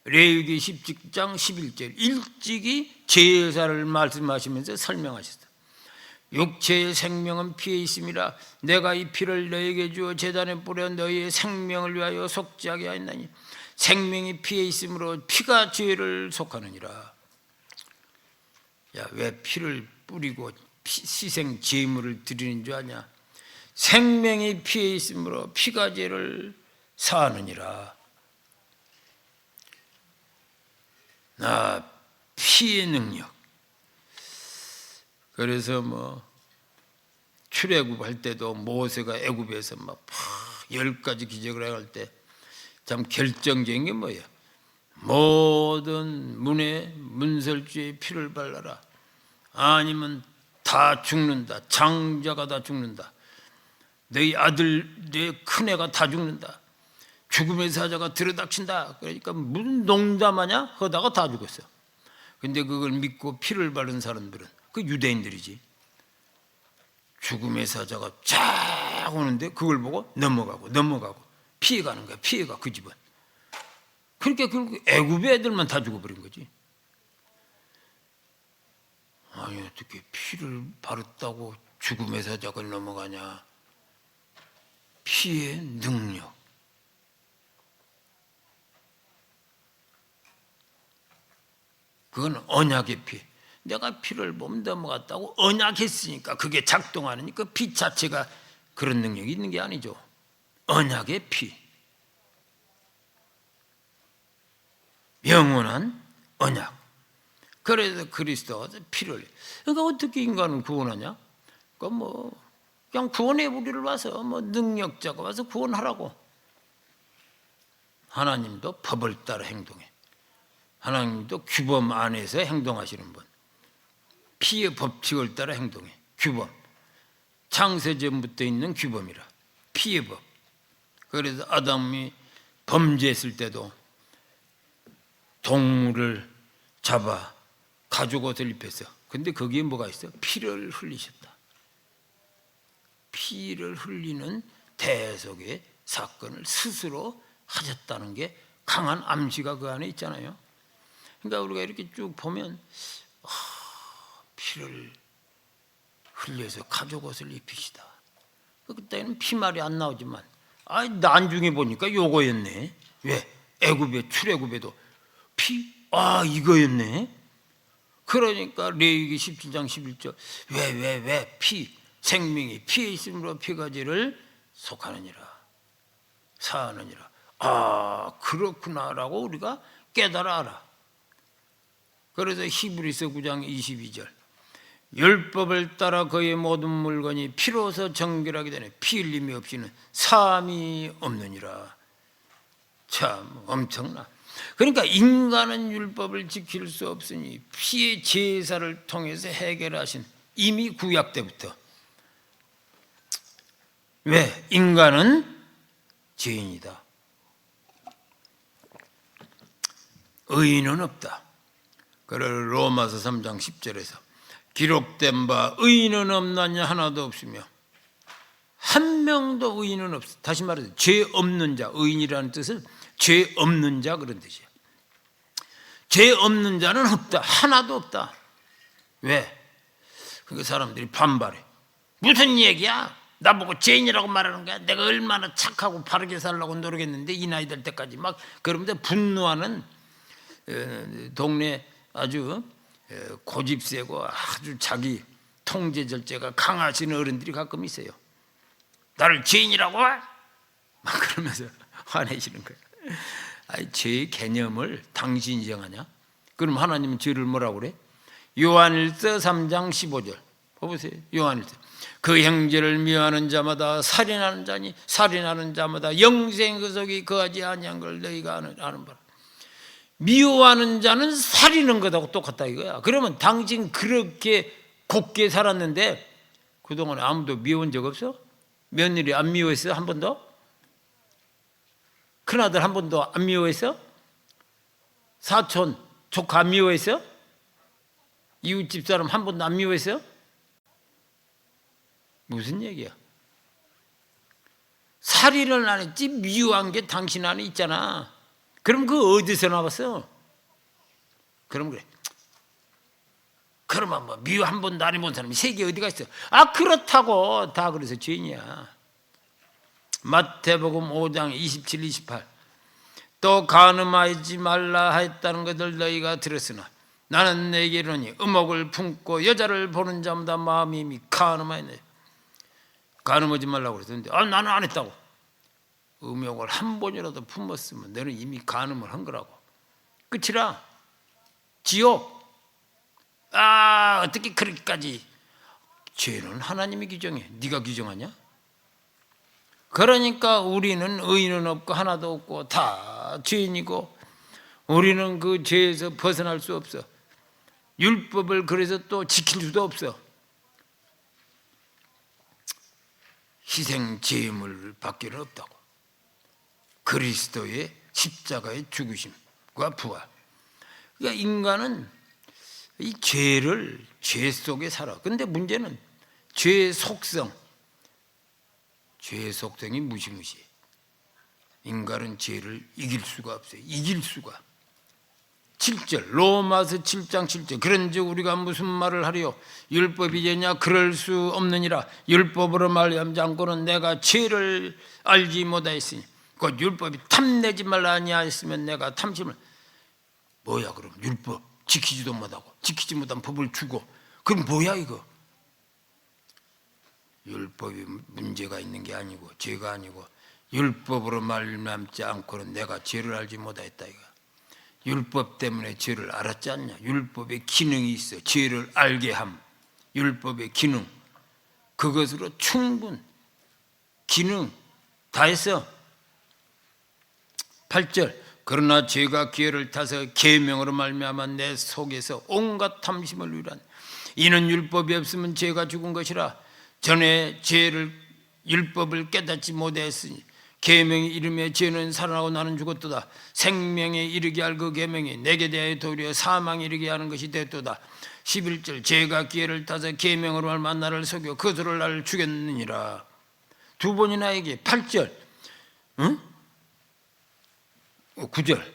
레위기 17장 11절 일찍이 제사를 말씀하시면서 설명하셨다. 육체의 생명은 피에 있음이라 내가 이 피를 너에게 주어 제단에 뿌려 너희의 생명을 위하여 속죄하게 하였나니 생명이 피에 있으므로 피가 죄를 속하느니라. 야, 왜 피를 뿌리고 희생 제물을 드리는 줄 아냐? 생명이 피에 있으므로 피가 죄를 사하느니라. 피의 능력. 그래서 출애굽할 때도 모세가 애굽에서 막 10가지 기적을 행할 때 참 결정적인 게 뭐예요? 모든 문에 문설주에 피를 발라라. 아니면 다 죽는다. 장자가 다 죽는다. 너희 아들, 내 큰애가 다 죽는다. 죽음의 사자가 들어닥친다. 그러니까 무슨 농담하냐 하다가 다 죽었어. 근데 그걸 믿고 피를 바른 사람들은 그 유대인들이지. 죽음의 사자가 쫙 오는데 그걸 보고 넘어가고 피해가는 거야. 피해가 그 집은. 그러니까 결국 애굽의 애들만 다 죽어버린 거지. 아니 어떻게 피를 바르다고 죽음의 사자가 넘어가냐. 피의 능력. 그건 언약의 피. 내가 피를 몸 넘어갔다고 언약했으니까 그게 작동하니까 피 자체가 그런 능력이 있는 게 아니죠. 언약의 피. 영원한 언약. 그래서 그리스도가 피를. 그러니까 어떻게 인간을 구원하냐? 그러니까 그냥 구원의 우리를 와서 능력자가 와서 구원하라고. 하나님도 법을 따라 행동해. 하나님도 규범 안에서 행동하시는 분. 피의 법칙을 따라 행동해. 규범. 창세전부터 있는 규범이라. 피의 법. 그래서 아담이 범죄했을 때도 동물을 잡아 가죽 옷을 입혔어. 근데 거기에 뭐가 있어? 피를 흘리셨다. 피를 흘리는 대속의 사건을 스스로 하셨다는 게 강한 암시가 그 안에 있잖아요. 그러니까 우리가 이렇게 쭉 보면 피를 흘려서 가죽 옷을 입히시다. 그때는 피말이 안 나오지만 나중에 보니까 요거였네. 왜? 애굽에 출애굽에도 피? 이거였네. 그러니까 레위기 17장 11절 왜 피? 생명이 피에 있으므로 피가 죄를 속하느니라. 사하느니라. 그렇구나라고 우리가 깨달아 알아. 그래서 히브리서 9장 22절 율법을 따라 그의 모든 물건이 피로서 정결하게 되네. 피 흘림이 없이는 사함이 없느니라. 참 엄청나. 그러니까 인간은 율법을 지킬 수 없으니 피의 제사를 통해서 해결하신, 이미 구약 때부터 왜? 인간은 죄인이다. 의인은 없다. 그래 로마서 3장 10절에서 기록된 바 의인은 없나냐 하나도 없으며 한 명도 의인은 없어. 다시 말해서 죄 없는 자, 의인이라는 뜻은 죄 없는 자 그런 뜻이야. 죄 없는 자는 없다. 하나도 없다. 왜? 그 사람들이 반발해. 무슨 얘기야? 나보고 죄인이라고 말하는 거야? 내가 얼마나 착하고 바르게 살려고 노력했는데 이 나이 될 때까지 막 그러면서 분노하는 동네 아주 고집세고 아주 자기 통제 절제가 강하신 어른들이 가끔 있어요. 나를 죄인이라고? 막 그러면서 화내시는 거예요. 아니, 죄의 개념을 당신이 정하냐? 그럼 하나님은 죄를 뭐라고 그래? 요한일서 3장 15절 보세요. 요한일서 그 형제를 미워하는 자마다 살인하는 자니 살인하는 자마다 영생 그 속에 거하지 아니한 걸 너희가 아는 바라. 미워하는 자는 살리는 것하고 똑같다 이거야. 그러면 당신 그렇게 곱게 살았는데 그동안 아무도 미워한 적 없어? 며느리 안 미워했어? 한 번도? 큰아들 한 번도 안 미워했어? 사촌, 조카 안 미워했어? 이웃집 사람 한 번도 안 미워했어? 무슨 얘기야? 살인을 안 했지 미워한 게 당신 안에 있잖아. 그럼 그 어디서 나왔어? 그럼 그래. 그러면 뭐 미워 한 번도 안 해본 사람이 세계 어디가 있어? 아 그렇다고 다 그래서 죄인이야. 마태복음 5장 27, 28 또 간음하지 말라 하였다는 것을 너희가 들었으나 나는 내게 이르노니 음욕을 품고 여자를 보는 자마다 마음이 이미 간음하였네. 간음하지 말라고 그랬는데 아 나는 안 했다고. 음욕을 한 번이라도 품었으면 너는 이미 간음을 한 거라고. 끝이라. 지옥. 아 어떻게 그렇게까지. 죄는 하나님이 규정해. 네가 규정하냐? 그러니까 우리는 의인은 없고 하나도 없고 다 죄인이고 우리는 그 죄에서 벗어날 수 없어. 율법을 그래서 또 지킬 수도 없어. 희생 제물 밖에는 없다고. 그리스도의 십자가의 죽으심과 부활. 그러니까 인간은 이 죄를 죄 속에 살아. 근데 문제는 죄의 속성. 죄의 속성이 무시무시해. 인간은 죄를 이길 수가 없어요. 이길 수가. 7절 로마서 7장 7절 그런즉 우리가 무슨 말을 하리요 율법이 되냐 그럴 수 없느니라. 율법으로 말하지 않고는 내가 죄를 알지 못하였으니 곧 율법이 탐내지 말라 아니하였으면 내가 탐심을. 뭐야 그럼 율법 지키지도 못하고 지키지 못한 법을 주고 그럼 뭐야 이거. 율법이 문제가 있는 게 아니고 죄가 아니고 율법으로 말미암지 않고는 내가 죄를 알지 못하였다 이거. 율법 때문에 죄를 알았지 않냐. 율법의 기능이 있어. 죄를 알게 함. 율법의 기능 그것으로 충분 기능 다 했어. 8절 그러나 죄가 기회를 타서 계명으로 말미암아 내 속에서 온갖 탐심을 누리라. 이는 율법이 없으면 죄가 죽은 것이라. 전에 죄를 율법을 깨닫지 못했으니 계명이 이름에 죄는 살아나고 나는 죽었도다. 생명에 이르게 할 그 계명이 내게 대하여 도리어 사망에 이르게 하는 것이 됐도다. 11절 죄가 기회를 타서 계명으로 말미암아 나를 속여 그들을 나를 죽였느니라. 두 번이나 얘기해. 8절 응? 9절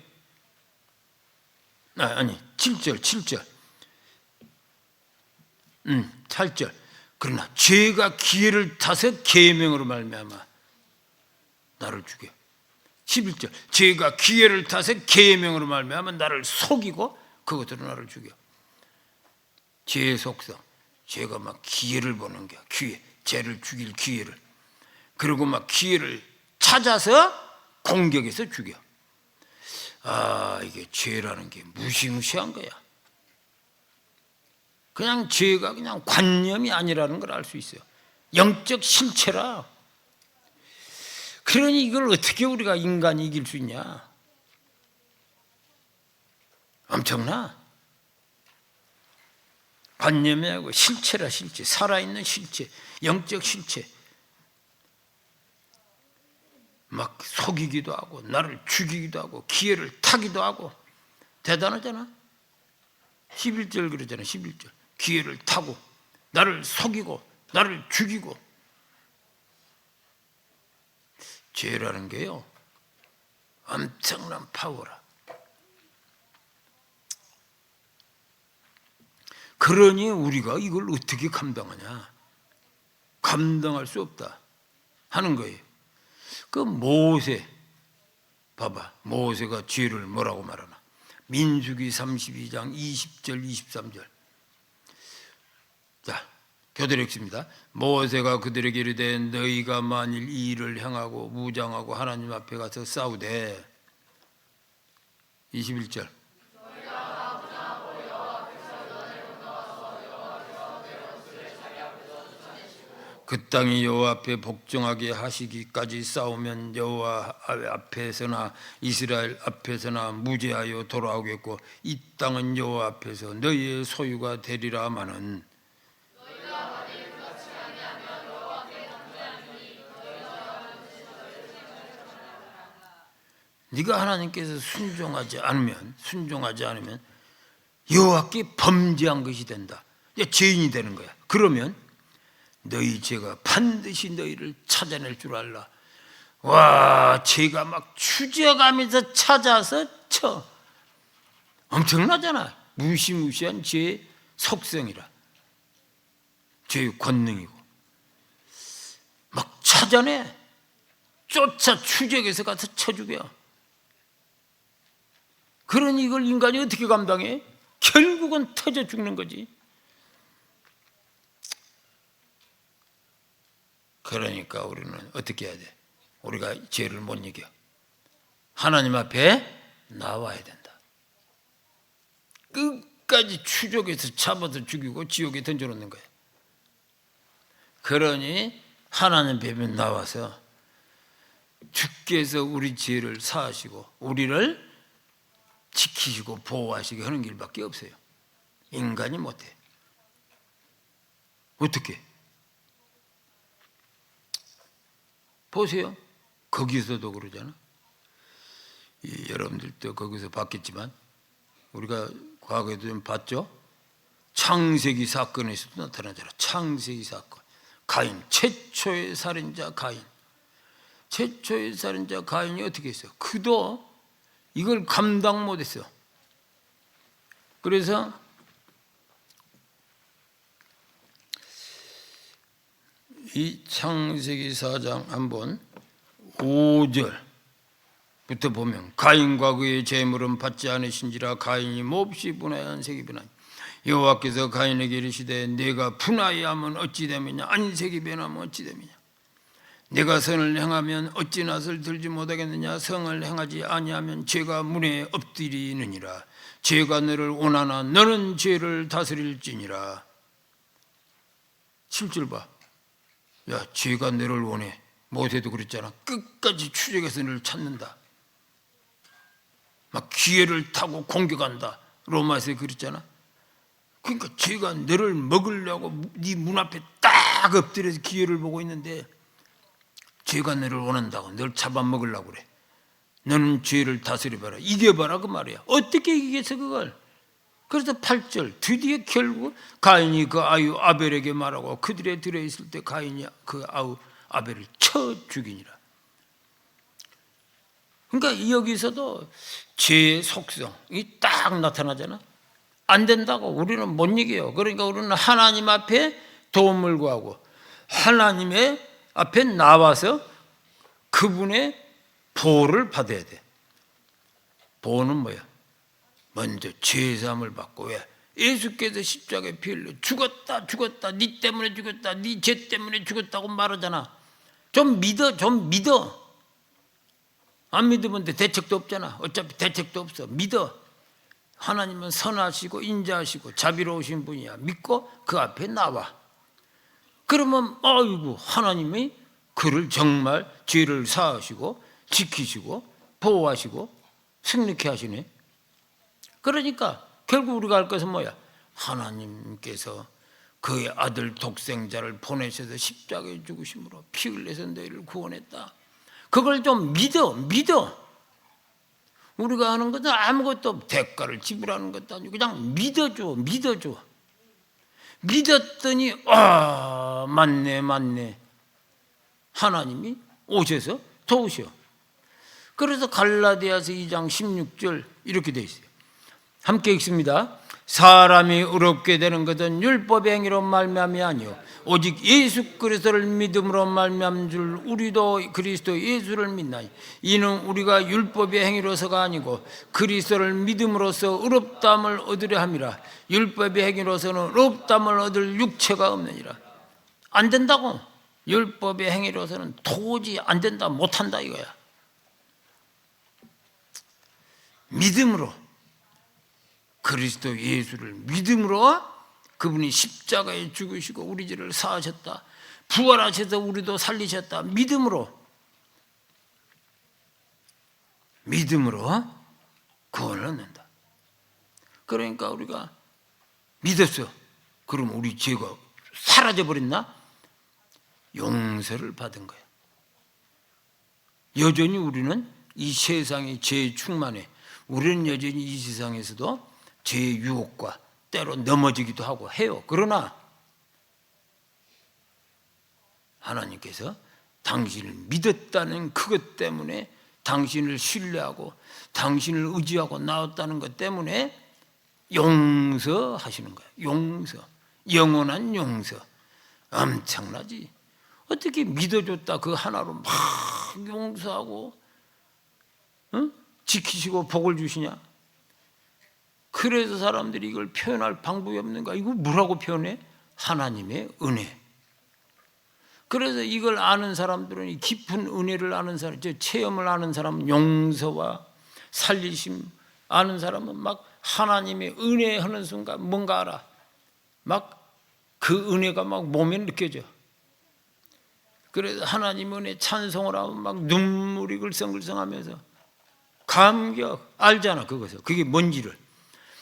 아니 7절 8절 그러나 죄가 기회를 타서 계명으로 말미암아 나를 죽여. 11절 죄가 기회를 타서 계명으로 말미암아 나를 속이고 그것으로 나를 죽여. 죄의 속성 죄가 막 기회를 보는 거야. 기회 죄를 죽일 기회를. 그리고 막 기회를 찾아서 공격해서 죽여. 아 이게 죄라는 게 무시무시한 거야. 그냥 죄가 그냥 관념이 아니라는 걸 알 수 있어요. 영적 실체라. 그러니 이걸 어떻게 우리가 인간이 이길 수 있냐? 엄청나. 관념이 아니고 실체라 실체. 살아있는 실체. 영적 실체. 막 속이기도 하고 나를 죽이기도 하고 기회를 타기도 하고 대단하잖아. 11절 그러잖아. 11절 기회를 타고 나를 속이고 나를 죽이고. 죄라는 게요 엄청난 파워라. 그러니 우리가 이걸 어떻게 감당하냐? 감당할 수 없다 하는 거예요. 그 모세 봐봐. 모세가 죄를 뭐라고 말하나? 민수기 32장 20절 23절. 자, 교대로 읽습니다. 모세가 그들에게 이르되 너희가 만일 이 일을 행하고 무장하고 하나님 앞에 가서 싸우되 21절 그 땅이 여호와 앞에 복종하게 하시기까지 싸우면 여호와 앞에서나 이스라엘 앞에서나 무죄하여 돌아오겠고 이 땅은 여호와 앞에서 너희의 소유가 되리라마는 네가 하나님께서 순종하지 않으면 여호와께 범죄한 것이 된다. 죄인이 되는 거야. 그러면 너희 죄가 반드시 너희를 찾아낼 줄 알라. 와, 죄가 막 추적하면서 찾아서 쳐. 엄청나잖아. 무시무시한 죄의 속성이라. 죄의 권능이고 막 찾아내. 쫓아 추적해서 가서 쳐 죽여. 그러니 이걸 인간이 어떻게 감당해? 결국은 터져 죽는 거지. 그러니까 우리는 어떻게 해야 돼? 우리가 죄를 못 이겨. 하나님 앞에 나와야 된다. 끝까지 추적해서 잡아서 죽이고 지옥에 던져놓는 거야. 그러니 하나님 앞에 나와서 주께서 우리 죄를 사하시고 우리를 지키시고 보호하시게 하는 길밖에 없어요. 인간이 못해. 어떻게? 보세요. 거기서도 그러잖아. 여러분들도 거기서 봤겠지만 우리가 과거에도 좀 봤죠. 창세기 사건에서도 나타나잖아. 창세기 사건. 가인, 최초의 살인자 가인. 최초의 살인자 가인이 어떻게 했어요? 그도 이걸 감당 못했어. 그래서 이 창세기 4장 한번 5절부터 보면 가인과 그의 재물은 받지 않으신지라 가인이 몹시 분하여 안색이 변하니 여호와께서 가인에게 이르시되 내가 분하여 하면 어찌 되느냐 안색이 변하면 어찌 되느냐 내가 선을 행하면 어찌 낯을 들지 못하겠느냐 성을 행하지 아니하면 죄가 문에 엎드리느니라 죄가 너를 원하나 너는 죄를 다스릴지니라. 7절 봐. 야, 죄가 너를 원해. 모세도 그랬잖아. 끝까지 추적해서 너를 찾는다. 막 기회를 타고 공격한다. 로마에서 그랬잖아. 그러니까 죄가 너를 먹으려고 네 문 앞에 딱 엎드려서 기회를 보고 있는데 죄가 너를 원한다고 널 잡아먹으려고 그래. 너는 죄를 다스려봐라. 이겨봐라 그 말이야. 어떻게 이기겠어 그걸. 그래서 8절 드디어 결국 가인이 그 아유 아벨에게 말하고 그들의 들에 있을 때 가인이 그 아우 아벨을 쳐 죽이니라. 그러니까 여기서도 죄의 속성이 딱 나타나잖아. 안 된다고 우리는 못 이겨요. 그러니까 우리는 하나님 앞에 도움을 구하고 하나님의 앞에 나와서 그분의 보호를 받아야 돼. 보호는 뭐야? 먼저 죄사함을 받고. 왜? 예수께서 십자가에 피 흘려 죽었다 네 때문에 죽었다 네 죄 때문에 죽었다고 말하잖아. 좀 믿어. 안 믿으면 대책도 없잖아. 어차피 대책도 없어. 믿어. 하나님은 선하시고 인자하시고 자비로우신 분이야. 믿고 그 앞에 나와. 그러면 아이고 하나님이 그를 정말 죄를 사하시고 지키시고 보호하시고 승리케 하시네. 그러니까 결국 우리가 할 것은 뭐야? 하나님께서 그의 아들 독생자를 보내셔서 십자가에 죽으심으로 피 흘려서 너희를 구원했다. 그걸 좀 믿어. 우리가 하는 것은 아무것도 대가를 지불하는 것도 아니고 그냥 믿어줘. 믿었더니 맞네. 하나님이 오셔서 도우셔. 그래서 갈라디아서 2장 16절 이렇게 되어 있어요. 함께 읽습니다. 사람이 의롭게 되는 것은 율법의 행위로 말미암이 아니요 오직 예수 그리스도를 믿음으로 말미암은 줄 우리도 그리스도 예수를 믿나니 이는 우리가 율법의 행위로서가 아니고 그리스도를 믿음으로써 의롭다함을 얻으려 함이라. 율법의 행위로서는 의롭다함을 얻을 육체가 없느니라. 안 된다고. 율법의 행위로서는 도저히 안 된다, 못한다 이거야. 믿음으로 그리스도 예수를 믿음으로 그분이 십자가에 죽으시고 우리 죄를 사하셨다. 부활하셔서 우리도 살리셨다. 믿음으로 구원을 얻는다. 그러니까 우리가 믿었어. 그럼 우리 죄가 사라져버렸나? 용서를 받은 거야. 여전히 우리는 이 세상의 죄에 충만해. 우리는 여전히 이 세상에서도 죄의 유혹과 때로 넘어지기도 하고 해요. 그러나 하나님께서 당신을 믿었다는 그것 때문에 당신을 신뢰하고 당신을 의지하고 나왔다는 것 때문에 용서하시는 거예요. 용서, 영원한 용서. 엄청나지. 어떻게 믿어줬다 그 하나로 막 용서하고 지키시고 복을 주시냐? 그래서 사람들이 이걸 표현할 방법이 없는가? 이거 뭐라고 표현해? 하나님의 은혜. 그래서 이걸 아는 사람들은 이 깊은 은혜를 아는 사람, 체험을 아는 사람은 용서와 살리심 아는 사람은 막 하나님의 은혜 하는 순간 뭔가 알아. 막 그 은혜가 막 몸에 느껴져. 그래서 하나님 은혜 찬송을 하면 막 눈물이 글썽글썽하면서 감격 알잖아. 그것을 그게 뭔지를.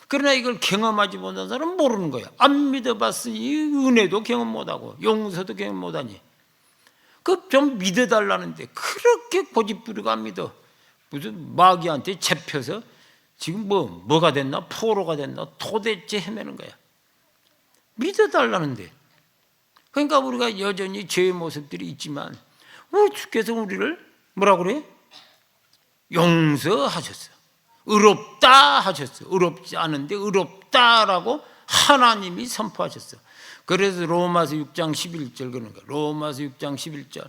그러나 이걸 경험하지 못한 사람은 모르는 거야. 안 믿어봤으니 은혜도 경험 못하고 용서도 경험 못하니 그 좀 믿어달라는데 그렇게 고집부리고 안 믿어. 무슨 마귀한테 잡혀서 지금 뭐가 됐나? 포로가 됐나? 도대체 헤매는 거야. 믿어달라는데. 그러니까 우리가 여전히 죄의 모습들이 있지만 우리 주께서 우리를 뭐라 그래? 용서하셨어. 의롭다 하셨어. 의롭지 않은데 의롭다라고 하나님이 선포하셨어. 그래서 로마서 6장 11절 그런 거야. 로마서 6장 11절.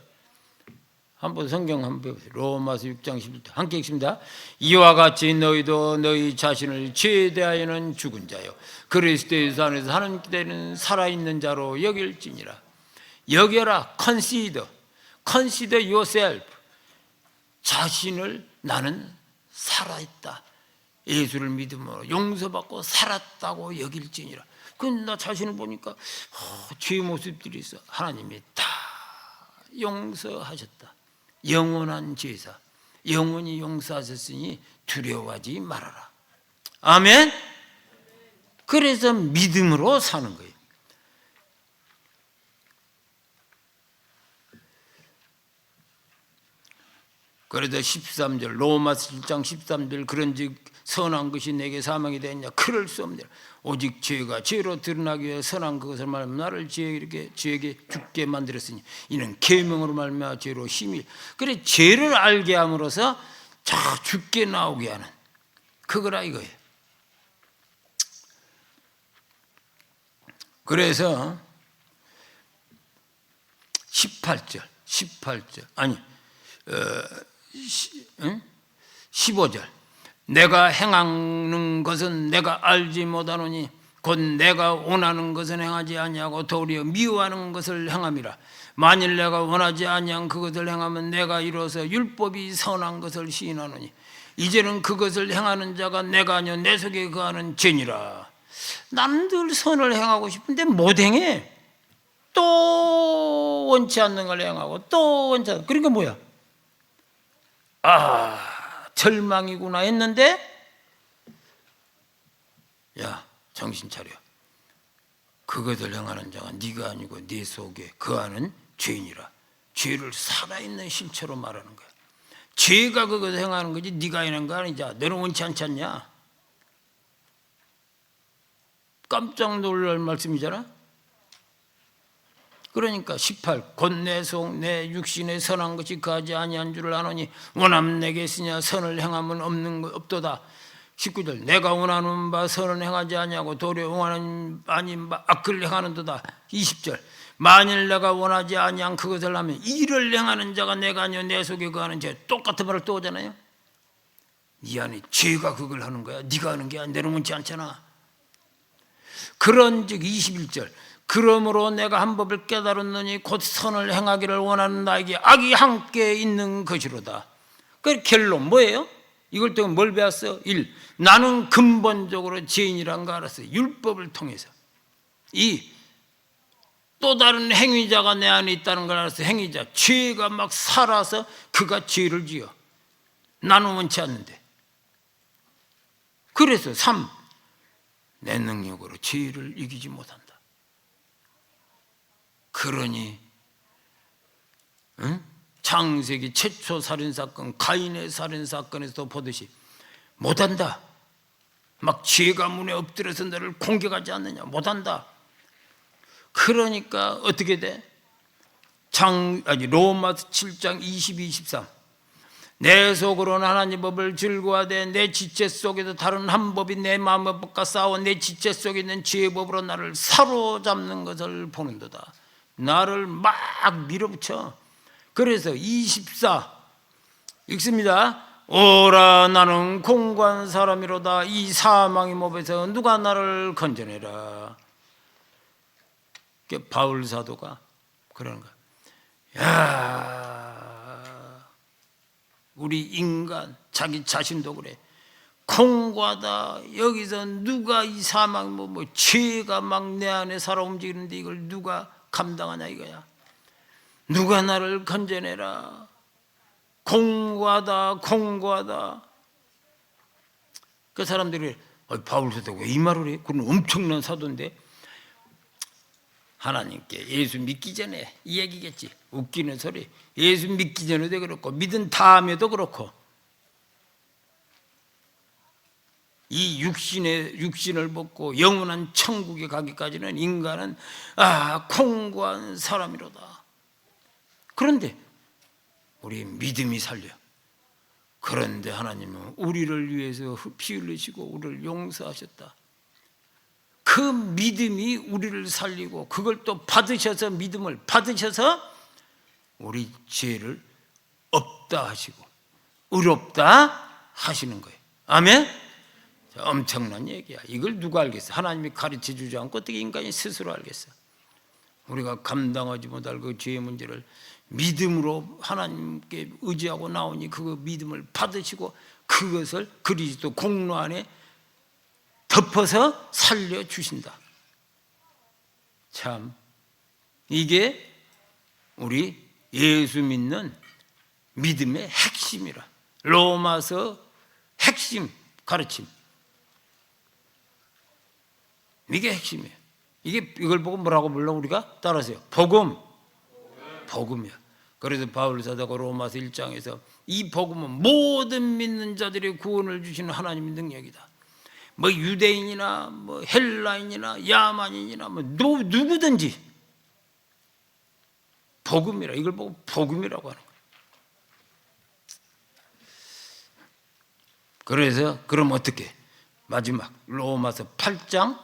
한번 성경 한번 보세요. 로마서 6장 11절. 함께 읽습니다. 이와 같이 너희도 너희 자신을 죄에 대하여는 죽은 자요 그리스도 예수 안에서 하는 때는 살아있는 자로 여길지니라. 여겨라. consider yourself. 자신을 나는 살아있다. 예수를 믿음으로 용서받고 살았다고 여길지니라. 근데 나 자신을 보니까 죄의 모습들이 있어. 하나님이 다 용서하셨다. 영원한 제사, 영원히 용서하셨으니 두려워하지 말아라. 아멘. 그래서 믿음으로 사는 거예요. 그래서 13절 로마서 1장 13절 그런즉 선한 것이 내게 사망이 되었냐? 그럴 수 없느니라. 오직 죄가 죄로 드러나기 위해 선한 그것을 말하면 나를 죄에게 죽게 만들었으니 이는 계명으로 말미암아 죄로 힘이. 그래 죄를 알게 함으로써 죽게 나오게 하는 그거라 이거예요. 그래서 18절 아니 15절 내가 행하는 것은 내가 알지 못하노니 곧 내가 원하는 것은 행하지 아니하고 도리어 미워하는 것을 행함이라. 만일 내가 원하지 아니한 그것을 행하면 내가 이로써 율법이 선한 것을 시인하노니 이제는 그것을 행하는 자가 내가 아니요 내 속에 거하는 죄니라. 나는 늘 선을 행하고 싶은데 못 행해. 또 원치 않는 걸 행하고 또 원치 않는. 그러니까 뭐야? 절망이구나 했는데 야 정신 차려. 그것을 행하는 자가 네가 아니고 네 속에 거하는 죄인이라. 죄를 살아있는 실체로 말하는 거야. 죄가 그것을 행하는 거지 네가 하는 거 아니지. 너는 원치 않지 않냐? 깜짝 놀랄 말씀이잖아. 그러니까 18 곧 내 속 내 육신에 선한 것이 거하지 아니한 줄을 아노니 원함 내게 있으냐 선을 행함은 없는 것 없도다. 19절 내가 원하는 바 선을 행하지 아니하고 도리어 원하는 아닌 바 악을 행하는도다. 20절 만일 내가 원하지 아니한 그것을 하면 이를 행하는 자가 내가 아니요 내 속에 거하는 죄. 똑같은 말을 또 하잖아요. 네 안에 죄가 그걸 하는 거야. 네가 하는 게 아니라 너는 원치 않잖아. 그런즉 21절 그러므로 내가 한 법을 깨달았느니 곧 선을 행하기를 원하는 나에게 악이 함께 있는 것이로다. 그 결론 뭐예요? 이걸 또 뭘 배웠어? 1. 나는 근본적으로 죄인이란 거 알았어요. 율법을 통해서. 2. 또 다른 행위자가 내 안에 있다는 걸 알았어요. 행위자. 죄가 막 살아서 그가 죄를 지어. 나는 원치 않는데. 그래서 3. 내 능력으로 죄를 이기지 못한다. 그러니 창세기 최초 살인사건 가인의 살인사건에서 보듯이 못한다. 막 죄가 문에 엎드려서 너를 공격하지 않느냐. 못한다. 그러니까 어떻게 돼? 로마서 7장 22, 23 내 속으로는 하나님 법을 즐거워하되 내 지체 속에도 다른 한 법이 내 마음의 법과 싸워 내 지체 속에 있는 죄의 법으로 나를 사로잡는 것을 보는도다. 나를 막 밀어붙여. 그래서 24 읽습니다. 오라 나는 공고한 사람이로다. 이 사망의 몸에서 누가 나를 건져내라. 바울 사도가 그러는 거야. 야, 우리 인간 자기 자신도 그래. 공고하다. 여기서 누가 이 사망 뭐 죄가 막 내 안에 살아 움직이는데 이걸 누가 감당하냐 이거야. 누가 나를 건져내라. 공고하다 공고하다. 그 사람들이 바울 사도가 왜 이 말을 해? 그건 엄청난 사도인데 하나님께 예수 믿기 전에 이 얘기겠지. 웃기는 소리. 예수 믿기 전에도 그렇고 믿은 다음에도 그렇고 이 육신을 벗고 영원한 천국에 가기까지는 인간은 공고한 사람이로다. 그런데 우리 믿음이 살려. 그런데 하나님은 우리를 위해서 피 흘리시고 우리를 용서하셨다. 그 믿음이 우리를 살리고 그걸 또 받으셔서 믿음을 받으셔서 우리 죄를 없다 하시고 의롭다 하시는 거예요. 아멘? 엄청난 얘기야. 이걸 누가 알겠어? 하나님이 가르쳐 주지 않고 어떻게 인간이 스스로 알겠어? 우리가 감당하지 못할 그 죄의 문제를 믿음으로 하나님께 의지하고 나오니 그 믿음을 받으시고 그것을 그리스도 공로 안에 덮어서 살려주신다. 참 이게 우리 예수 믿는 믿음의 핵심이라. 로마서 핵심 가르침. 이게 핵심이에요. 이걸 보고 뭐라고 불러 우리가? 따라하세요. 복음이야. 그래서 바울 사도가 로마서 1장에서 이 복음은 모든 믿는 자들의 구원을 주시는 하나님의 능력이다. 뭐 유대인이나 뭐 헬라인이나 야만인이나 뭐 누구든지 복음이라. 이걸 보고 복음이라고 하는 거예요. 그래서 그럼 어떻게? 마지막 로마서 8장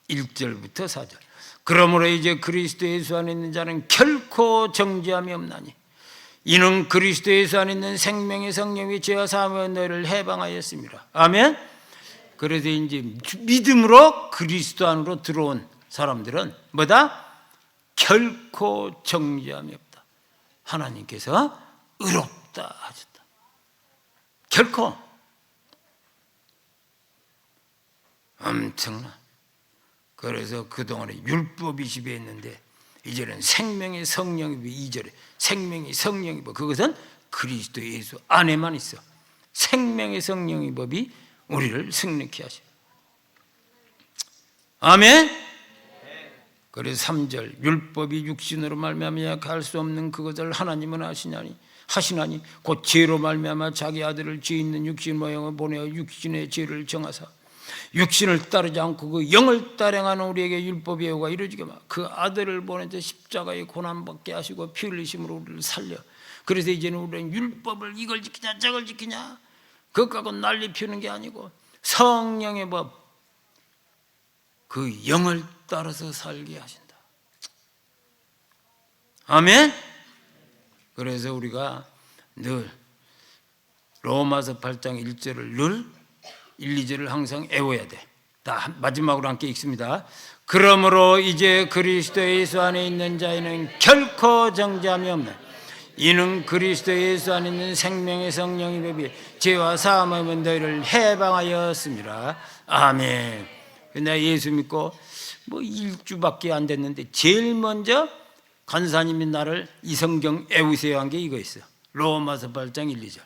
1절부터 4절. 그러므로 이제 그리스도 예수 안에 있는 자는 결코 정죄함이 없나니 이는 그리스도 예수 안에 있는 생명의 성령이 죄와 사함의 너를 해방하였습니다. 아멘. 그래서 이제 믿음으로 그리스도 안으로 들어온 사람들은 뭐다? 결코 정죄함이 없다. 하나님께서 의롭다 하셨다. 결코. 엄청나. 그래서 그동안에 율법이 지배했는데 이제는 생명의 성령이 2절에 생명의 성령의 법, 그것은 그리스도 예수 안에만 있어. 생명의 성령의 법이 우리를 승리케 하셔. 아멘. 그래서 3절 율법이 육신으로 말미암아 할 수 없는 그것을 하나님은 아시냐니 하시나니 곧 죄로 말미암아 자기 아들을 죄 있는 육신 모양을 보내어 육신의 죄를 정하사 육신을 따르지 않고 그 영을 따르는 우리에게 율법의 예우가 이루어지게 하사 그 아들을 보내서 십자가의 고난받게 하시고 피 흘리심으로 우리를 살려. 그래서 이제는 우리는 율법을 이걸 지키냐 저걸 지키냐 그것 갖고 난리 피우는 게 아니고 성령의 법, 그 영을 따라서 살게 하신다. 아멘. 그래서 우리가 늘 로마서 8장 1절을 늘 1, 2절을 항상 애워야 돼. 다 마지막으로 함께 읽습니다. 그러므로 이제 그리스도 예수 안에 있는 자에는 결코 정죄함이 없네. 이는 그리스도 예수 안에 있는 생명의 성령이 법이 죄와 사함을 너희를 해방하였습니다. 아멘. 내가 예수 믿고 뭐 1주밖에 안 됐는데 제일 먼저 간사님이 나를 이 성경 애우세요 한 게 이거 있어. 로마서 8장 1, 2절.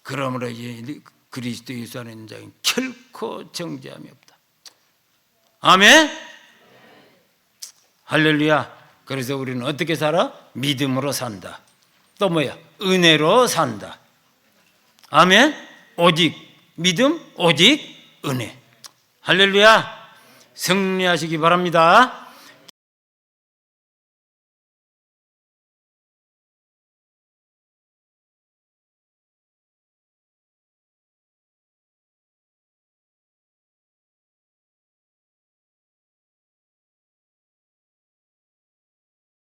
그러므로 이제 그리스도 예수 안에 있는 자는 결코 정죄함이 없다. 아멘. 할렐루야. 그래서 우리는 어떻게 살아? 믿음으로 산다. 또 뭐야? 은혜로 산다. 아멘. 오직 믿음, 오직 은혜. 할렐루야. 승리하시기 바랍니다.